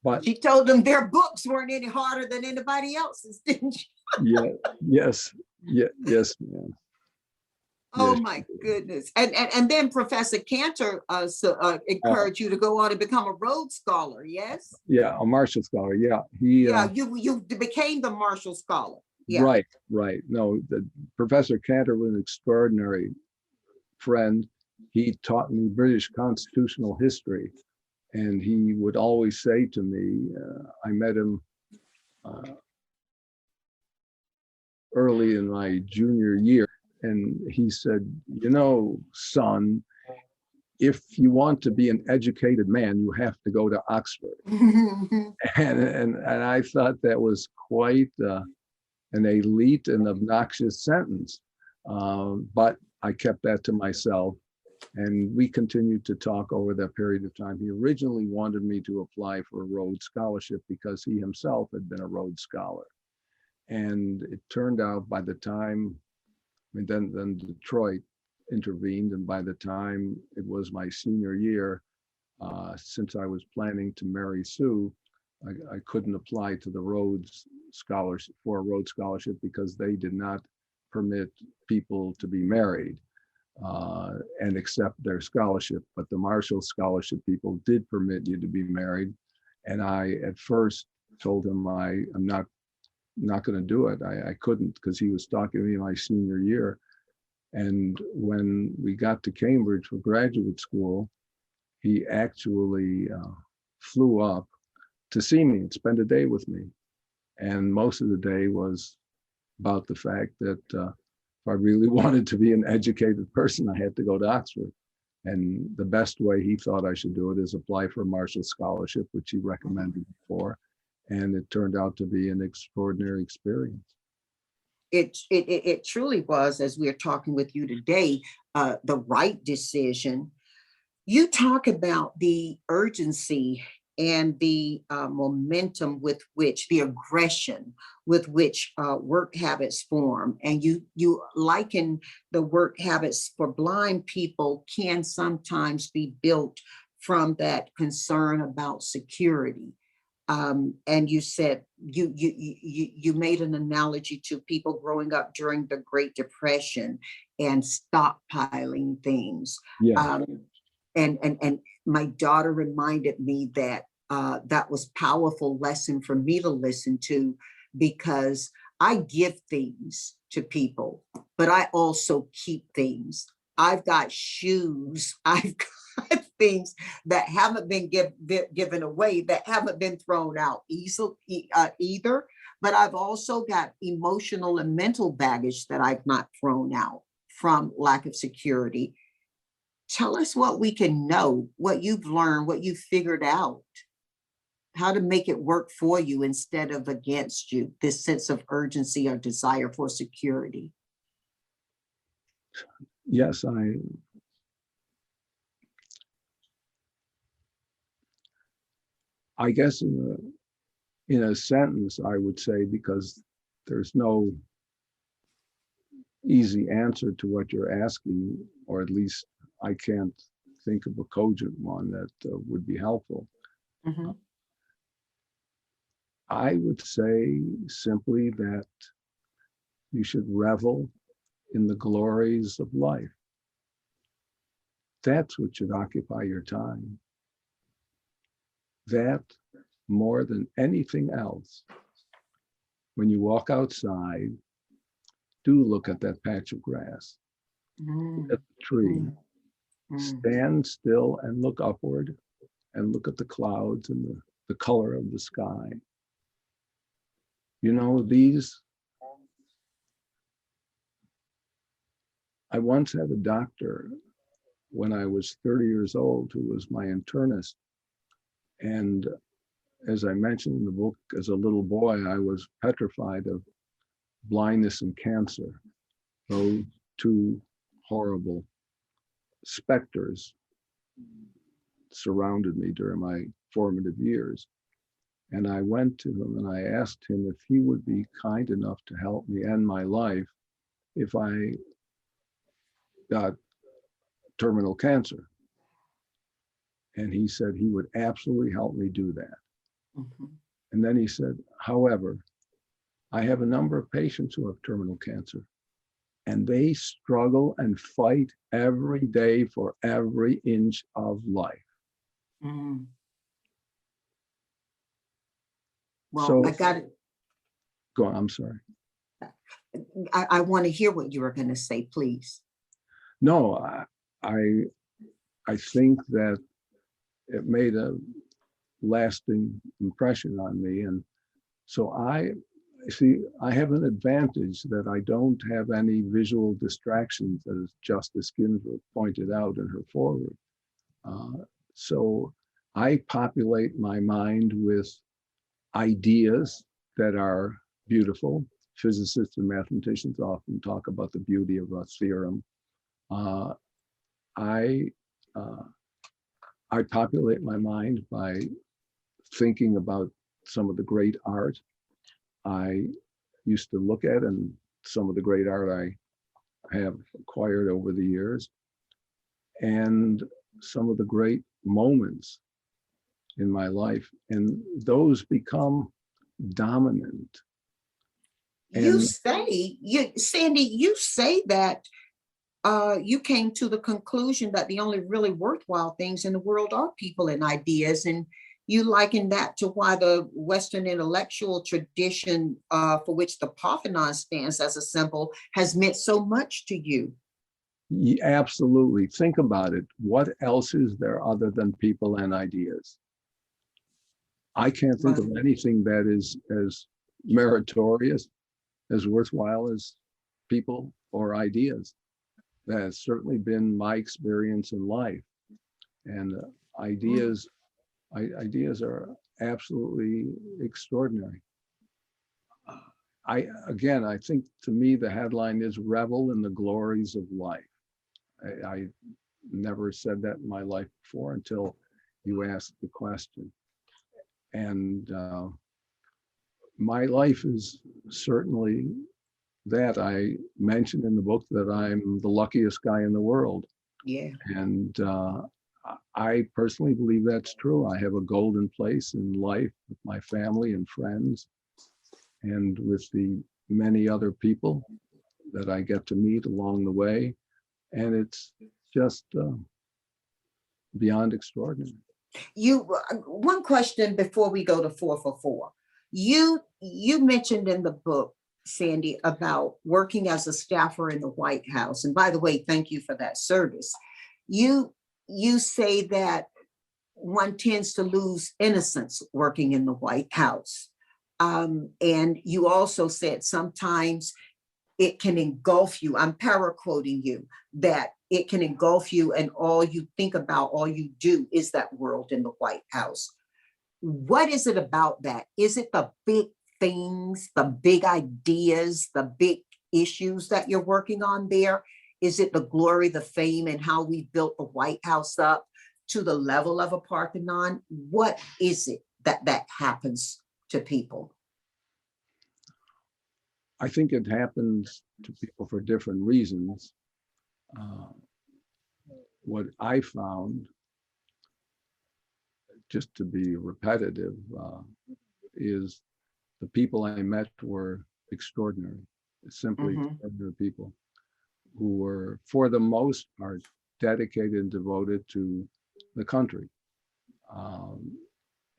[SPEAKER 2] But
[SPEAKER 1] she told them their books weren't any harder than anybody else's, didn't she?
[SPEAKER 2] yeah, yes, yes, ma'am.
[SPEAKER 1] Oh
[SPEAKER 2] Yes,
[SPEAKER 1] my goodness. And then Professor Cantor encouraged you to go on and become a Rhodes Scholar, yes?
[SPEAKER 2] yeah, a Marshall Scholar. Yeah,
[SPEAKER 1] Yeah, you became the Marshall Scholar. Yeah.
[SPEAKER 2] Right. No, the Professor Cantor was an extraordinary friend. He taught me British constitutional history, and he would always say to me, I met him early in my junior year, and he said, you know, son, if you want to be an educated man, you have to go to Oxford. and I thought that was quite an elite and obnoxious sentence. But I kept that to myself, and we continued to talk over that period of time. He originally wanted me to apply for a Rhodes Scholarship because he himself had been a Rhodes Scholar. And it turned out by the time, I mean, then Detroit intervened, and by the time it was my senior year, since I was planning to marry Sue, I couldn't apply to the Rhodes Scholarship for a Rhodes Scholarship because they did not permit people to be married and accept their scholarship. But the Marshall Scholarship people did permit you to be married. And I, at first, told him I'm not going to do it. I couldn't, because he was talking to me my senior year. And when we got to Cambridge for graduate school, he actually flew up to see me and spend a day with me. And most of the day was about the fact that if I really wanted to be an educated person, I had to go to Oxford. And the best way he thought I should do it is apply for a Marshall Scholarship, which he recommended me for. And it turned out to be an extraordinary experience.
[SPEAKER 1] It truly was, as we're talking with you today, the right decision. You talk about the urgency and the momentum with which, the aggression with which work habits form. And you liken the work habits for blind people can sometimes be built from that concern about security. And you said you made an analogy to people growing up during the Great Depression and stockpiling things.
[SPEAKER 2] Yeah.
[SPEAKER 1] And my daughter reminded me that that was powerful lesson for me to listen to, because I give things to people, but I also keep things. I've got shoes, I've got things that haven't been given away, that haven't been thrown out either, but I've also got emotional and mental baggage that I've not thrown out from lack of security. Tell us what we can know, what you've learned, what you've figured out, how to make it work for you instead of against you, this sense of urgency or desire for security.
[SPEAKER 2] Yes, I guess in a sentence, I would say, because there's no easy answer to what you're asking, or at least I can't think of a cogent one that would be helpful.
[SPEAKER 1] Mm-hmm.
[SPEAKER 2] I would say simply that you should revel in the glories of life. That's what should occupy your time. That, more than anything else, when you walk outside, do look at that patch of grass, look at the tree, stand still and look upward and look at the clouds and the color of the sky. You know, I once had a doctor when I was 30 years old who was my internist. And as I mentioned in the book, as a little boy, I was petrified of blindness and cancer, those two horrible specters surrounded me during my formative years. And I went to him and I asked him if he would be kind enough to help me end my life if I got terminal cancer. And he said he would absolutely help me do that.
[SPEAKER 1] Mhm.
[SPEAKER 2] And then he said, however, I have a number of patients who have terminal cancer, and they struggle and fight every day for every inch of life.
[SPEAKER 1] Mm. Well,
[SPEAKER 2] So
[SPEAKER 1] I got it.
[SPEAKER 2] go on, I'm sorry.
[SPEAKER 1] I want to hear what you were going to say, please.
[SPEAKER 2] No, I think that it made a lasting impression on me. And so I have an advantage that I don't have any visual distractions, as Justice Ginsburg pointed out in her foreword. So I populate my mind with ideas that are beautiful. Physicists and mathematicians often talk about the beauty of a theorem. I populate my mind by thinking about some of the great art I used to look at, and some of the great art I have acquired over the years, and some of the great moments in my life, and those become dominant.
[SPEAKER 1] Sandy, you say that you came to the conclusion that the only really worthwhile things in the world are people and ideas, and you liken that to why the Western intellectual tradition, for which the Parthenon stands as a symbol, has meant so much to you.
[SPEAKER 2] Absolutely. Think about it. What else is there other than people and ideas? I can't think of anything that is as meritorious, as worthwhile as people or ideas. That has certainly been my experience in life. And ideas are absolutely extraordinary. I think to me, the headline is "Revel in the Glories of Life." I never said that in my life before until you asked the question. And my life is certainly that. I mentioned in the book that I'm the luckiest guy in the world.
[SPEAKER 1] Yeah.
[SPEAKER 2] And I personally believe that's true. I have a golden place in life with my family and friends, and with the many other people that I get to meet along the way. And it's just beyond extraordinary.
[SPEAKER 1] One question before we go to 4 for 4. You mentioned in the book, Sandy, about working as a staffer in the White House. And by the way, thank you for that service. You say that one tends to lose innocence working in the White House. And you also said sometimes it can engulf you. I'm paraquoting you, that it can engulf you and all you think about, all you do is that world in the White House. What is it about that? Is it the big things, the big ideas, the big issues that you're working on there? Is it the glory, the fame, and how we built the White House up to the level of a Parthenon? What is it that happens to people?
[SPEAKER 2] I think it happens to people for different reasons. What I found, just to be repetitive, is the people I met were extraordinary, simply extraordinary people who were, for the most part, dedicated and devoted to the country.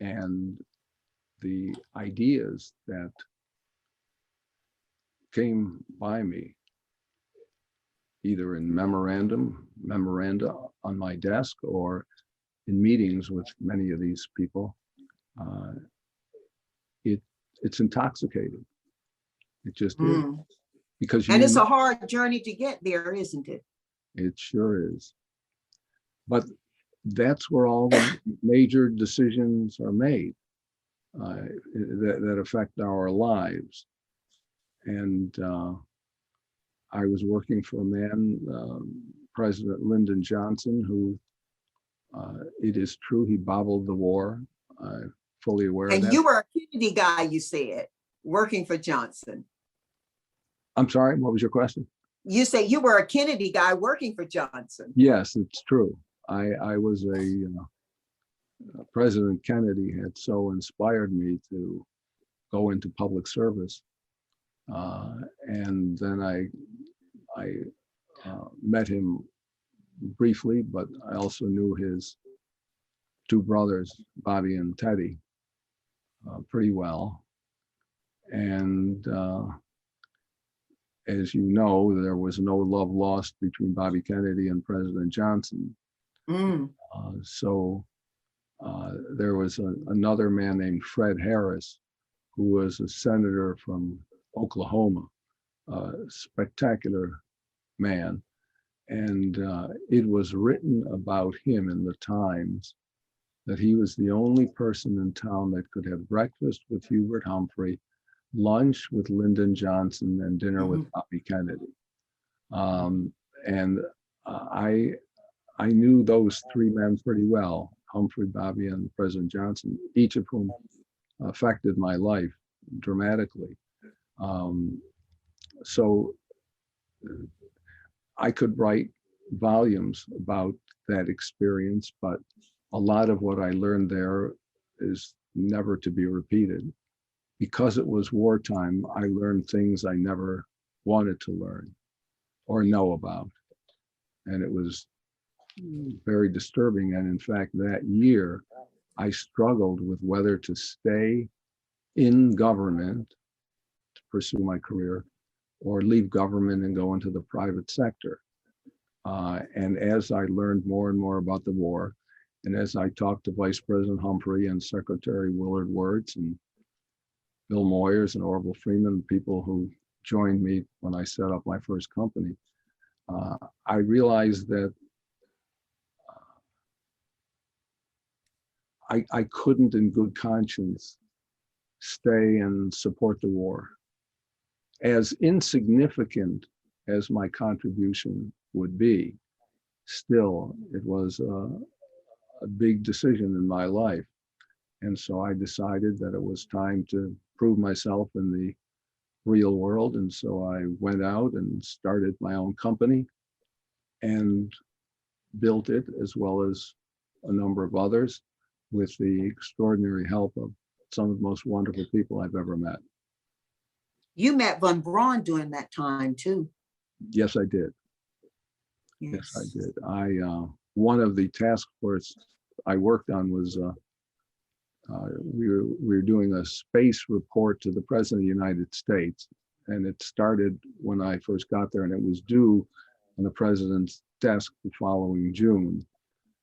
[SPEAKER 2] And the ideas that came by me, either in memoranda on my desk or in meetings with many of these people, it's intoxicating. It just is. Because
[SPEAKER 1] it's a hard journey to get there, isn't it?
[SPEAKER 2] It sure is. But that's where all the major decisions are made that affect our lives. And I was working for a man, President Lyndon Johnson, who it is true he bobbled the war. I'm fully aware of that.
[SPEAKER 1] And you were a Kennedy guy, you said, working for Johnson.
[SPEAKER 2] I'm sorry, what was your question?
[SPEAKER 1] You say you were a Kennedy guy working for Johnson.
[SPEAKER 2] Yes, it's true. I was President Kennedy had so inspired me to go into public service. And then I met him briefly, but I also knew his two brothers, Bobby and Teddy, pretty well. And as you know, there was no love lost between Bobby Kennedy and President Johnson. So there was another man named Fred Harris, who was a senator from Oklahoma, a spectacular man. And it was written about him in the Times that he was the only person in town that could have breakfast with Hubert Humphrey, lunch with Lyndon Johnson, and dinner with Bobby Kennedy. And I knew those three men pretty well, Humphrey, Bobby, and President Johnson, each of whom affected my life dramatically. So I could write volumes about that experience, but a lot of what I learned there is never to be repeated. Because it was wartime, I learned things I never wanted to learn or know about. And it was very disturbing. And in fact, that year, I struggled with whether to stay in government to pursue my career or leave government and go into the private sector. And as I learned more and more about the war, and as I talked to Vice President Humphrey and Secretary Willard Wirtz and Bill Moyers and Orville Freeman, people who joined me when I set up my first company, I realized that I couldn't in good conscience stay and support the war. As insignificant as my contribution would be, still it was a big decision in my life. And so I decided that it was time to prove myself in the real world. And so I went out and started my own company and built it, as well as a number of others, with the extraordinary help of some of the most wonderful people I've ever met.
[SPEAKER 1] You met Von Braun during that time too.
[SPEAKER 2] Yes, I did. Yes, I did. One of the task force I worked on was we were doing a space report to the President of the United States, and it started when I first got there, and it was due on the President's desk the following June.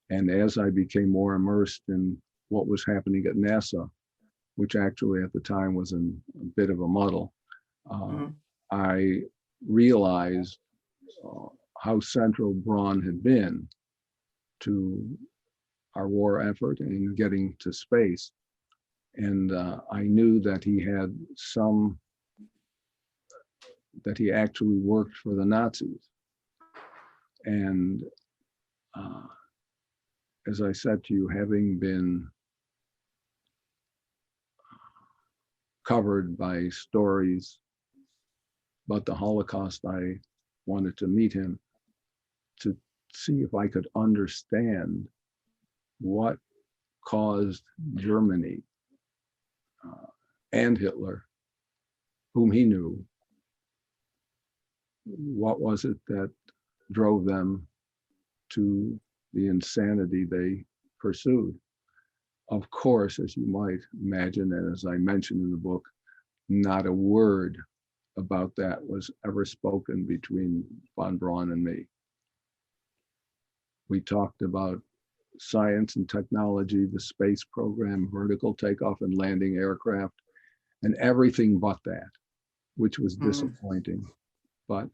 [SPEAKER 2] And as I became more immersed in what was happening at NASA, which actually at the time was in a bit of a muddle, I realized how central Braun had been to our war effort in getting to space. And I knew that he had that he actually worked for the Nazis. And as I said to you, having been covered by stories about the Holocaust, I wanted to meet him to see if I could understand what caused Germany and Hitler, whom he knew, what was it that drove them to the insanity they pursued. Of course, as you might imagine, and as I mentioned in the book, not a word about that was ever spoken between von Braun and me. We talked about science and technology, the space program, vertical takeoff and landing aircraft, and everything but that, which was disappointing. But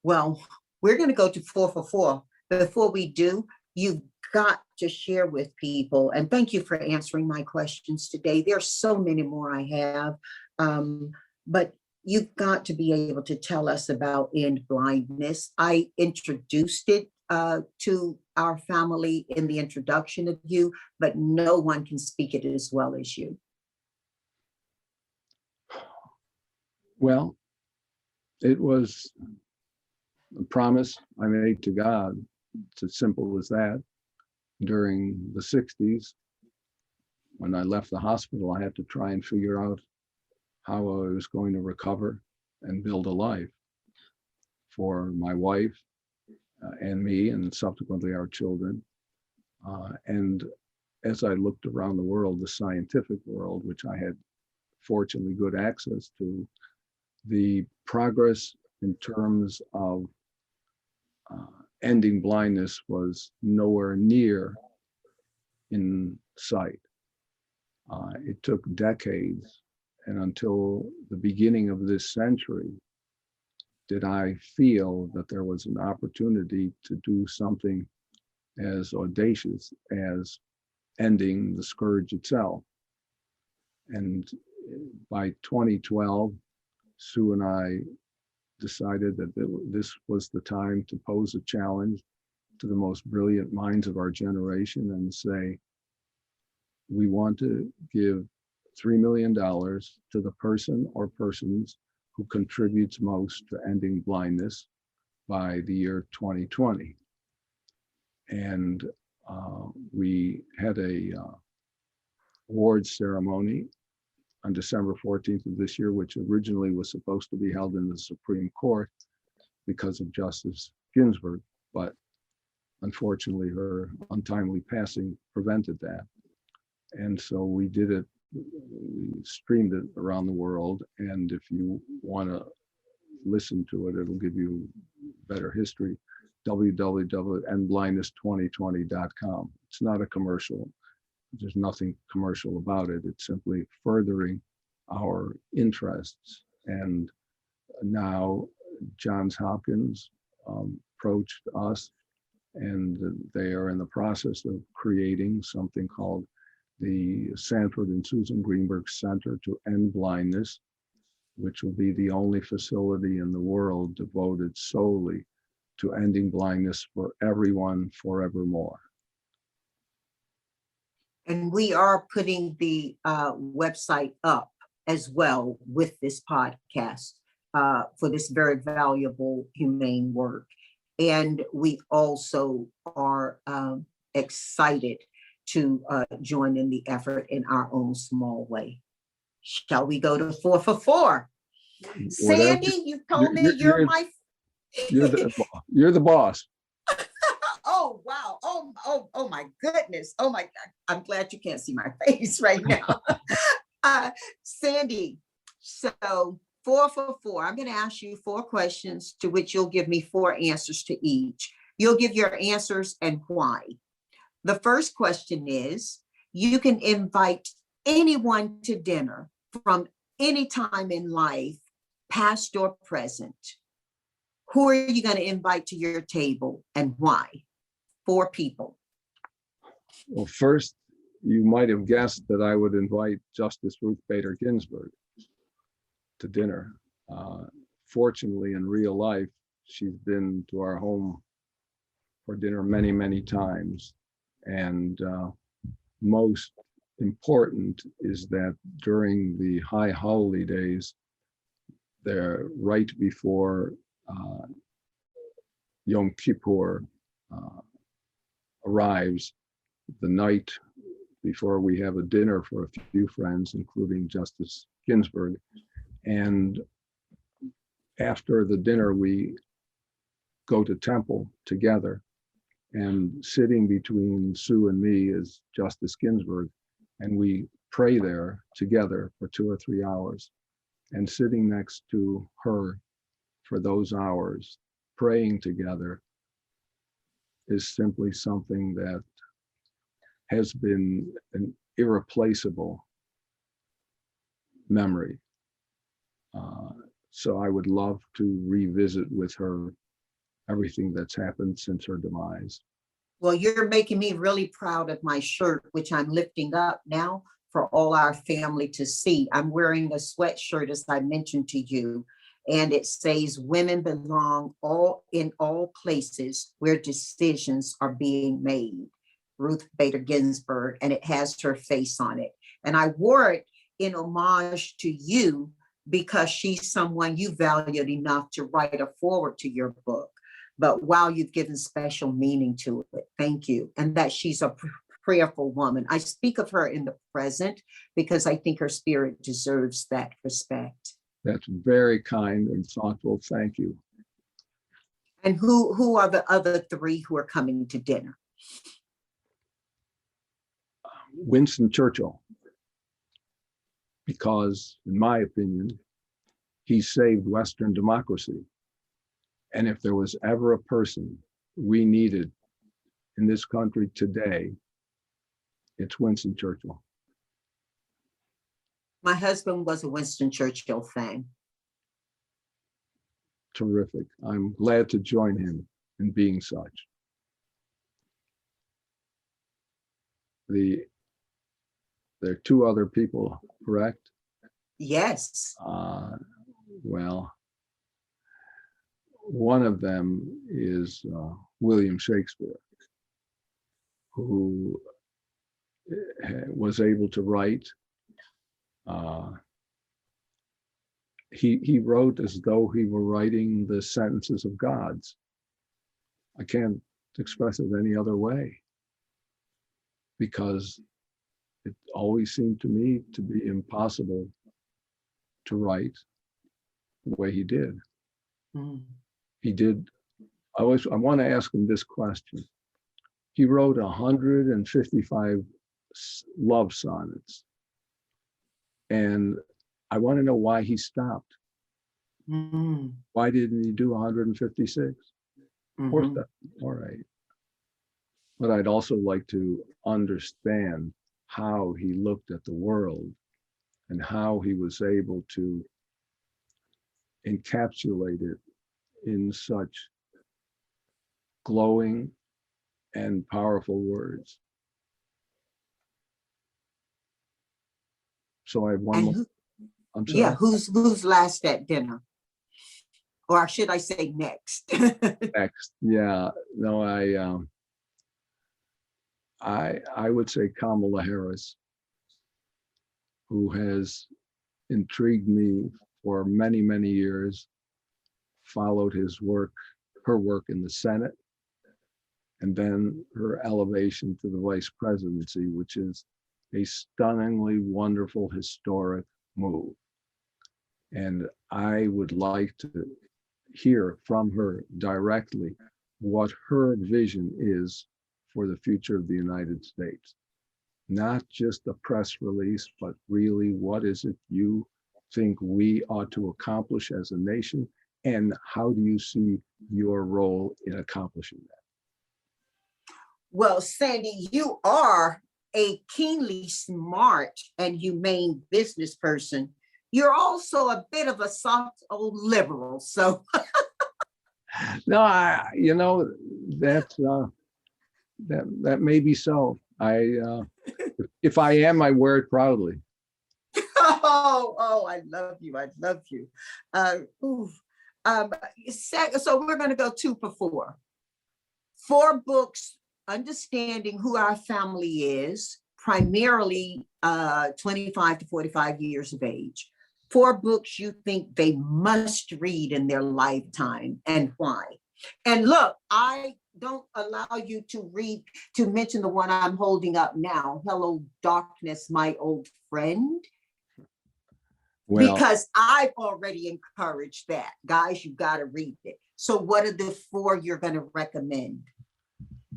[SPEAKER 1] well, we're going to go to 4 for 4. Before we do, you've got to share with people, and thank you for answering my questions today. There's so many more I have, but you've got to be able to tell us about End Blindness. I introduced it to our family in the introduction of you, but no one can speak it as well as you.
[SPEAKER 2] Well, it was a promise I made to God. It's as simple as that. During the 60s, when I left the hospital, I had to try and figure out how I was going to recover and build a life for my wife and me, and subsequently our children. And as I looked around the world, the scientific world, which I had fortunately good access to, the progress in terms of ending blindness was nowhere near in sight. It took decades, and until the beginning of this century did I feel that there was an opportunity to do something as audacious as ending the scourge itself. And by 2012, Sue and I decided that this was the time to pose a challenge to the most brilliant minds of our generation and say, we want to give $3 million to the person or persons who contributes most to ending blindness by the year 2020. And we had a awards ceremony on December 14th of this year, which originally was supposed to be held in the Supreme Court because of Justice Ginsburg, but unfortunately her untimely passing prevented that. And so we did it, we streamed it around the world, and if you want to listen to it, it'll give you better history, www.endblindness2020.com. It's not a commercial. There's nothing commercial about it. It's simply furthering our interests. And now Johns Hopkins approached us, and they are in the process of creating something called the Sanford and Susan Greenberg Center to End Blindness, which will be the only facility in the world devoted solely to ending blindness for everyone forevermore.
[SPEAKER 1] And we are putting the website up as well with this podcast for this very valuable humane work. And we also are excited to join in the effort in our own small way. Shall we go to 4 for 4? Sandy, you told me you're my...
[SPEAKER 2] You're the boss.
[SPEAKER 1] Oh, wow. Oh, my goodness. Oh, my God. I'm glad you can't see my face right now. Sandy, so 4 for 4. I'm going to ask you 4 questions to which you'll give me 4 answers to each. You'll give your answers and why. The first question is, you can invite anyone to dinner from any time in life, past or present. Who are you going to invite to your table and why? 4 people.
[SPEAKER 2] Well, first, you might have guessed that I would invite Justice Ruth Bader Ginsburg to dinner. Fortunately, in real life, she's been to our home for dinner many, many times. And most important is that during the high holy days, they're right before Yom Kippur arrives, the night before we have a dinner for a few friends, including Justice Ginsburg. And after the dinner, we go to temple together, and sitting between Sue and me is Justice Ginsburg, and we pray there together for 2 or 3 hours. And sitting next to her for those hours, praying together, is simply something that has been an irreplaceable memory. So I would love to revisit with her everything that's happened since her demise.
[SPEAKER 1] Well, you're making me really proud of my shirt, which I'm lifting up now for all our family to see. I'm wearing a sweatshirt, as I mentioned to you, and it says, "Women belong in all places where decisions are being made." Ruth Bader Ginsburg, and it has her face on it. And I wore it in homage to you because she's someone you valued enough to write a forward to your book. But while you've given special meaning to it, thank you. And that she's a prayerful woman. I speak of her in the present because I think her spirit deserves that respect.
[SPEAKER 2] That's very kind and thoughtful. Thank you.
[SPEAKER 1] And who are the other three who are coming to dinner?
[SPEAKER 2] Winston Churchill, because in my opinion, he saved Western democracy. And if there was ever a person we needed in this country today, it's Winston Churchill.
[SPEAKER 1] My husband was a Winston Churchill fan.
[SPEAKER 2] Terrific. I'm glad to join him in being such. There are two other people, correct?
[SPEAKER 1] Yes.
[SPEAKER 2] Well, one of them is William Shakespeare, who was able to write. He wrote as though he were writing the sentences of gods. I can't express it any other way, because it always seemed to me to be impossible to write the way he did.
[SPEAKER 1] Mm.
[SPEAKER 2] He did. I want to ask him this question. He wrote 155 love sonnets, and I want to know why he stopped.
[SPEAKER 1] Mm.
[SPEAKER 2] Why didn't he do 156?
[SPEAKER 1] Mm-hmm.
[SPEAKER 2] All right. But I'd also like to understand how he looked at the world and how he was able to encapsulate it in such glowing and powerful words. So I have one more. I'm sorry.
[SPEAKER 1] Yeah, who's last at dinner? Or should I say next?
[SPEAKER 2] Next. Yeah. No, I would say Kamala Harris, who has intrigued me for many, many years, followed her work in the Senate, and then her elevation to the vice presidency, which is a stunningly wonderful, historic move. And I would like to hear from her directly what her vision is for the future of the United States. Not just a press release, but really what is it you think we ought to accomplish as a nation, and how do you see your role in accomplishing that?
[SPEAKER 1] Well, Sandy, you are a keenly smart and humane business person. You're also a bit of a soft old liberal, so.
[SPEAKER 2] No, that may be so. If I am, I wear it proudly.
[SPEAKER 1] Oh, I love you. I love you. So we're going to go 2 for 4. 4 books, understanding who our family is, primarily 25 to 45 years of age. 4 books you think they must read in their lifetime, and why. And look, I don't allow you to mention the one I'm holding up now, Hello Darkness, My Old Friend. Well, because I've already encouraged that. Guys, you got to read it. So what are the 4 you're going to recommend?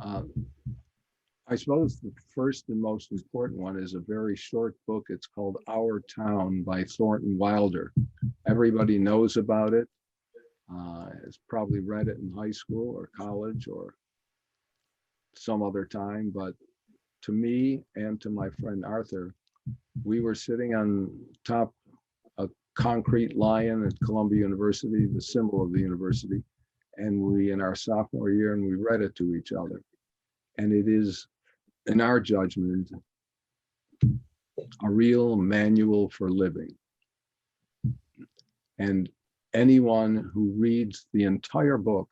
[SPEAKER 2] I suppose the first and most important one is a very short book. It's called Our Town by Thornton Wilder. Everybody knows about it. Has probably read it in high school or college or some other time. But to me and to my friend Arthur, we were sitting on top a concrete lion at Columbia University, the symbol of the university, and we in our sophomore year, and we read it to each other. And it is, in our judgment, a real manual for living. And anyone who reads the entire book,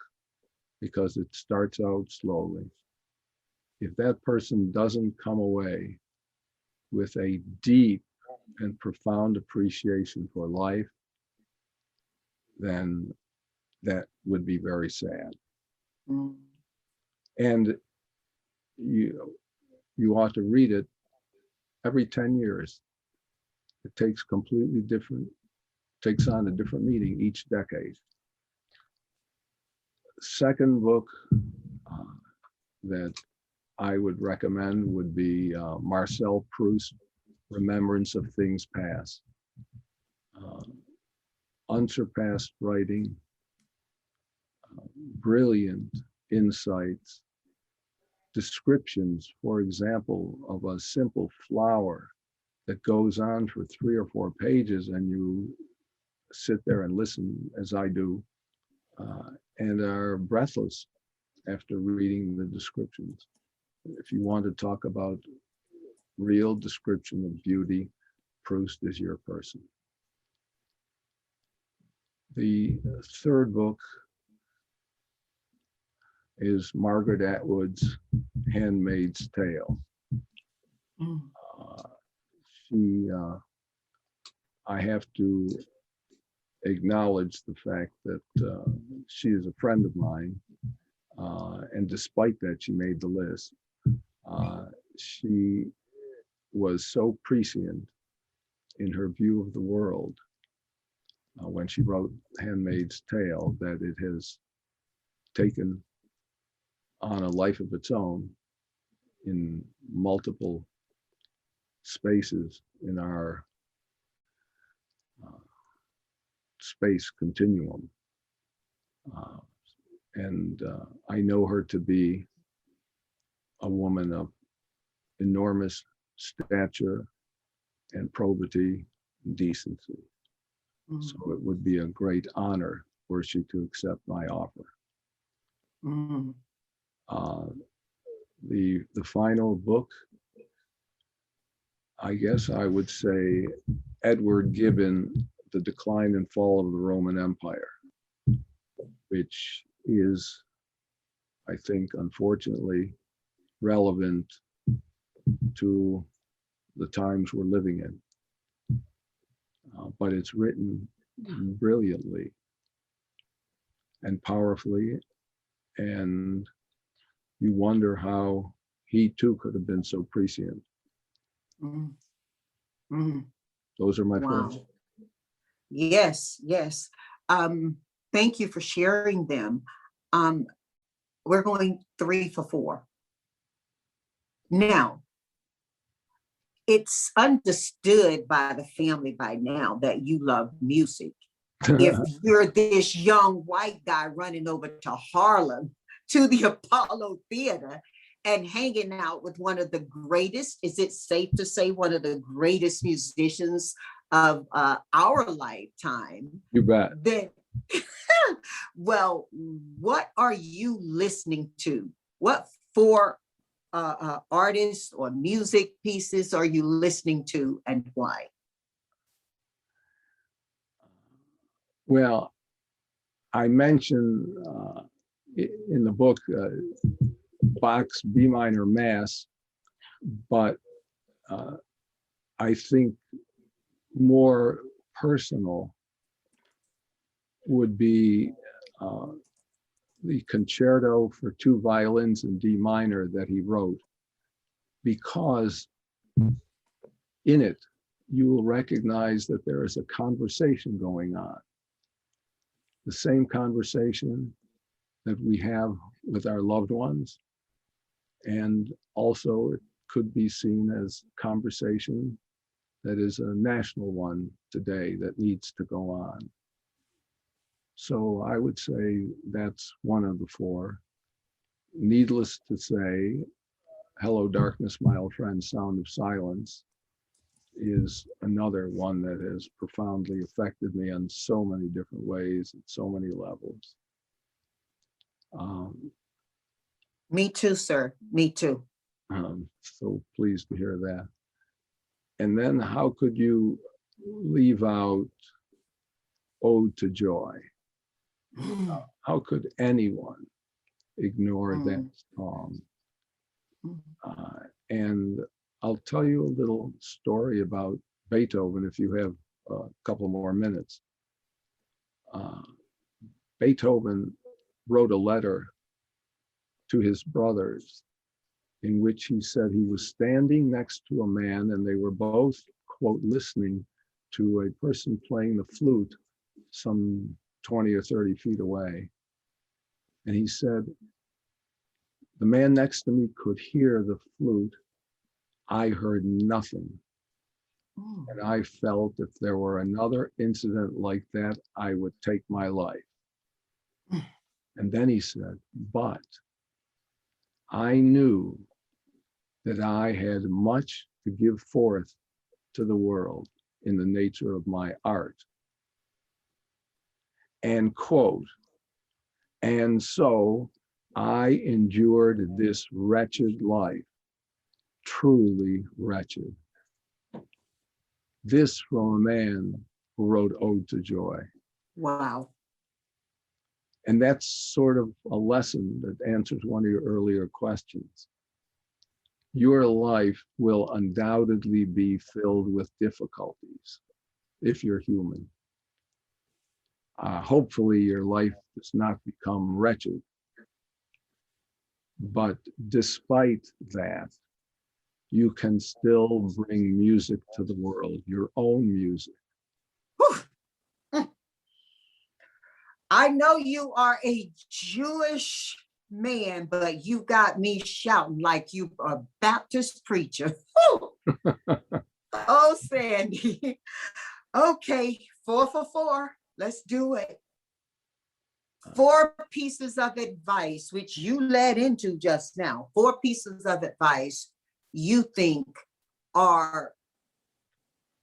[SPEAKER 2] because it starts out slowly, if that person doesn't come away with a deep and profound appreciation for life then that would be very sad.
[SPEAKER 1] Mm.
[SPEAKER 2] And you ought to read it every 10 years. It takes takes on a different meaning each decade. Second book that I would recommend would be Marcel Proust's Remembrance of Things Past. Unsurpassed writing, brilliant insights, descriptions, for example, of a simple flower that goes on for 3 or 4 pages, and you sit there and listen, as I do, and are breathless after reading the descriptions. If you want to talk about real description of beauty, Proust is your person. The third book is Margaret Atwood's Handmaid's Tale.
[SPEAKER 1] Mm.
[SPEAKER 2] I have to acknowledge the fact that she is a friend of mine, and despite that, she made the list. She was so prescient in her view of the world when she wrote Handmaid's Tale that it has taken on a life of its own in multiple spaces in our space continuum. And I know her to be a woman of enormous stature and probity and decency.
[SPEAKER 1] Mm.
[SPEAKER 2] So it would be a great honor were she to accept my offer.
[SPEAKER 1] Mm.
[SPEAKER 2] The final book, I guess I would say Edward Gibbon, The Decline and Fall of the Roman Empire, which is, I think, unfortunately, relevant to the times we're living in. But it's written brilliantly and powerfully, and you wonder how he too could have been so prescient.
[SPEAKER 1] Mm. Mm.
[SPEAKER 2] Those are my
[SPEAKER 1] Wow.
[SPEAKER 2] first.
[SPEAKER 1] Yes, yes. Thank you for sharing them. We're going 3 for 4. Now, it's understood by the family by now that you love music. If you're this young white guy running over to Harlem to the Apollo Theater and hanging out with one of the greatest, is it safe to say one of the greatest musicians of our lifetime?
[SPEAKER 2] You bet.
[SPEAKER 1] Then, well, what are you listening to? What 4 artists or music pieces are you listening to, and why?
[SPEAKER 2] Well, I mentioned in the book Bach's B minor Mass, but I think more personal would be the concerto for 2 violins in D minor that he wrote, because in it you will recognize that there is a conversation going on, the same conversation that we have with our loved ones, and also it could be seen as conversation that is a national one today that needs to go on. So I would say that's one of the 4. Needless to say, Hello Darkness, My Old Friend, Sound of Silence is another one that has profoundly affected me in so many different ways and so many levels.
[SPEAKER 1] Me too, sir. Me too.
[SPEAKER 2] So pleased to hear that. And then how could you leave out Ode to Joy? How could anyone ignore that song? And I'll tell you a little story about Beethoven if you have a couple more minutes. uh, Beethoven wrote a letter to his brothers in which he said he was standing next to a man and they were both, quote, listening to a person playing the flute some 20 or 30 feet away. And he said, the man next to me could hear the flute. I heard nothing. And I felt if there were another incident like that, I would take my life. And then he said, but I knew that I had much to give forth to the world in the nature of my art. And quote, and so I endured this wretched life, truly wretched. This from a man who wrote Ode to Joy.
[SPEAKER 1] Wow.
[SPEAKER 2] And that's sort of a lesson that answers one of your earlier questions. Your life will undoubtedly be filled with difficulties if you're human. Hopefully your life does not become wretched. But despite that, you can still bring music to the world, your own music.
[SPEAKER 1] I know you are a Jewish man, but you got me shouting like you a Baptist preacher. Oh, Sandy. Okay, 4 for 4. Let's do it. 4 pieces of advice, which you led into just now. 4 pieces of advice you think are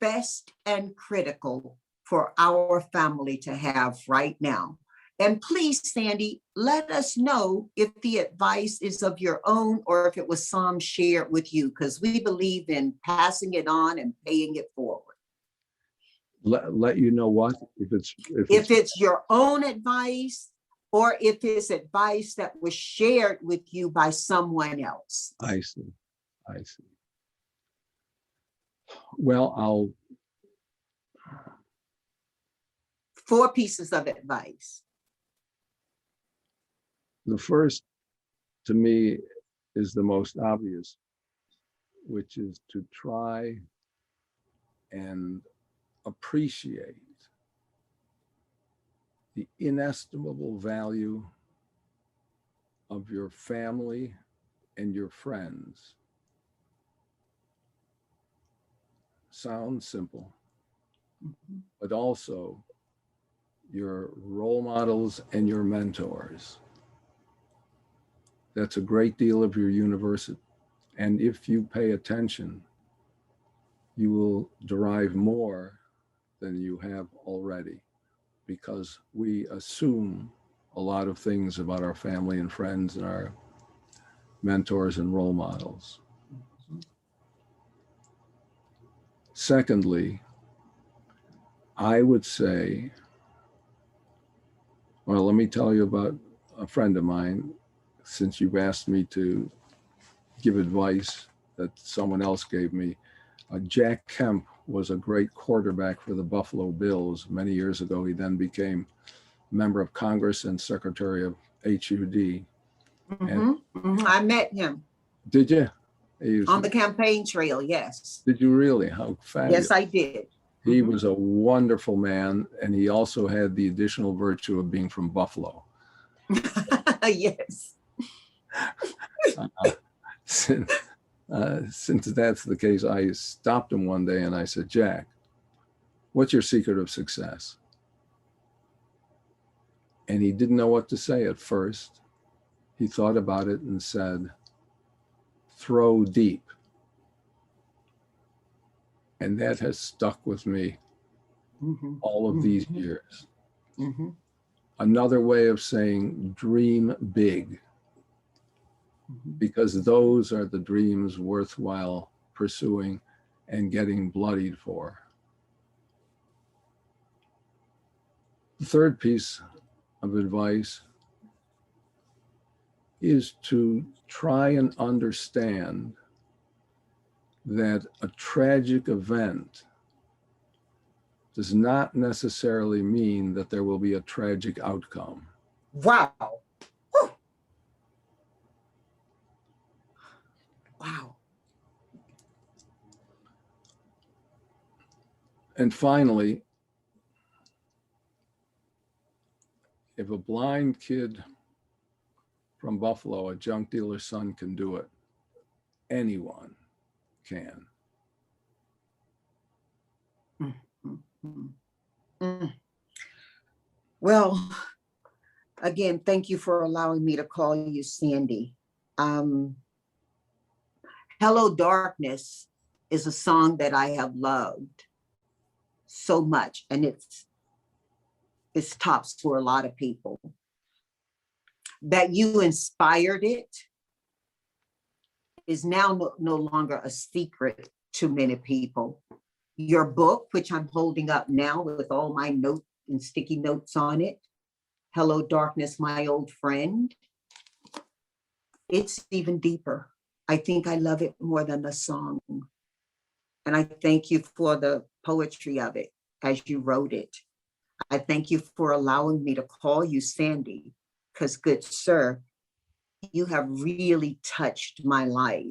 [SPEAKER 1] best and critical for our family to have right now. And please, Sandy, let us know if the advice is of your own or if it was some shared with you, because we believe in passing it on and paying it forward.
[SPEAKER 2] Let you know what? If
[SPEAKER 1] it's your own advice or if it's advice that was shared with you by someone else.
[SPEAKER 2] I see. Well,
[SPEAKER 1] 4 pieces of advice.
[SPEAKER 2] The first, to me, is the most obvious, which is to try and appreciate the inestimable value of your family and your friends. Sounds simple, but also your role models and your mentors. That's a great deal of your university. And if you pay attention, you will derive more than you have already, because we assume a lot of things about our family and friends and our mentors and role models. Secondly, I would say, well, let me tell you about a friend of mine, since you've asked me to give advice that someone else gave me. Jack Kemp was a great quarterback for the Buffalo Bills many years ago. He then became member of Congress and secretary of HUD.
[SPEAKER 1] I met him.
[SPEAKER 2] Did you?
[SPEAKER 1] On the campaign trail, yes.
[SPEAKER 2] Did you really? How fabulous.
[SPEAKER 1] Yes, I did.
[SPEAKER 2] He was a wonderful man, and he also had the additional virtue of being from Buffalo.
[SPEAKER 1] Yes.
[SPEAKER 2] Since that's the case, I stopped him one day and I said, Jack, what's your secret of success? And he didn't know what to say at first. He thought about it and said, throw deep. And that has stuck with me all of these years. Another way of saying dream big, because those are the dreams worthwhile pursuing and getting bloodied for. The third piece of advice is to try and understand that a tragic event does not necessarily mean that there will be a tragic outcome.
[SPEAKER 1] Wow. Whew. Wow.
[SPEAKER 2] And finally, if a blind kid from Buffalo, a junk dealer's son, can do it, anyone can.
[SPEAKER 1] Mm. Well, again, thank you for allowing me to call you Sandy. Hello Darkness is a song that I have loved so much, and it's tops for a lot of people. That you inspired it is now no longer a secret to many people. Your book, which I'm holding up now with all my notes and sticky notes on it, Hello Darkness, My Old Friend, it's even deeper. I think I love it more than the song. And I thank you for the poetry of it as you wrote it. I thank you for allowing me to call you Sandy, because good sir, you have really touched my life.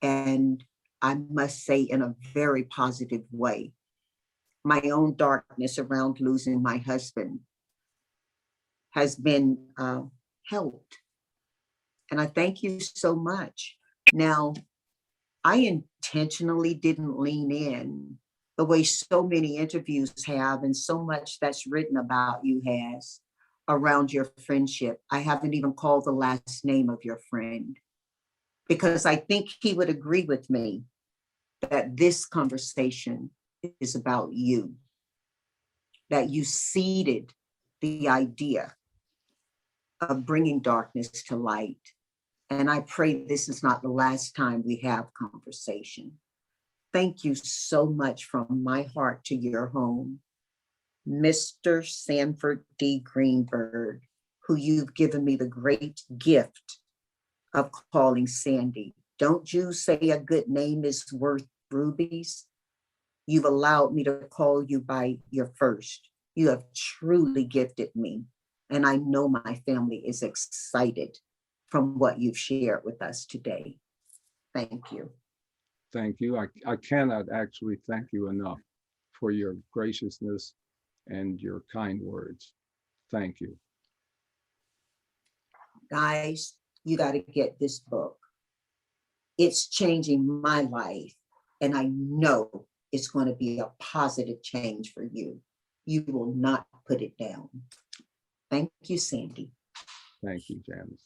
[SPEAKER 1] And I must say, in a very positive way. My own darkness around losing my husband has been helped. And I thank you so much. Now, I intentionally didn't lean in the way so many interviews have, and so much that's written about you has around your friendship. I haven't even called the last name of your friend, because I think he would agree with me that this conversation is about you, that you seeded the idea of bringing darkness to light. And I pray this is not the last time we have conversation. Thank you so much from my heart to your home, Mr. Sanford D. Greenberg, who you've given me the great gift of calling Sandy. Don't you say a good name is worth rubies? You've allowed me to call you by your first. You have truly gifted me. And I know my family is excited from what you've shared with us today. Thank you.
[SPEAKER 2] Thank you. I cannot actually thank you enough for your graciousness and your kind words. Thank you.
[SPEAKER 1] Guys, you got to get this book. It's changing my life, and I know it's going to be a positive change for you. You will not put it down. Thank you, Sandy.
[SPEAKER 2] Thank you, Janice.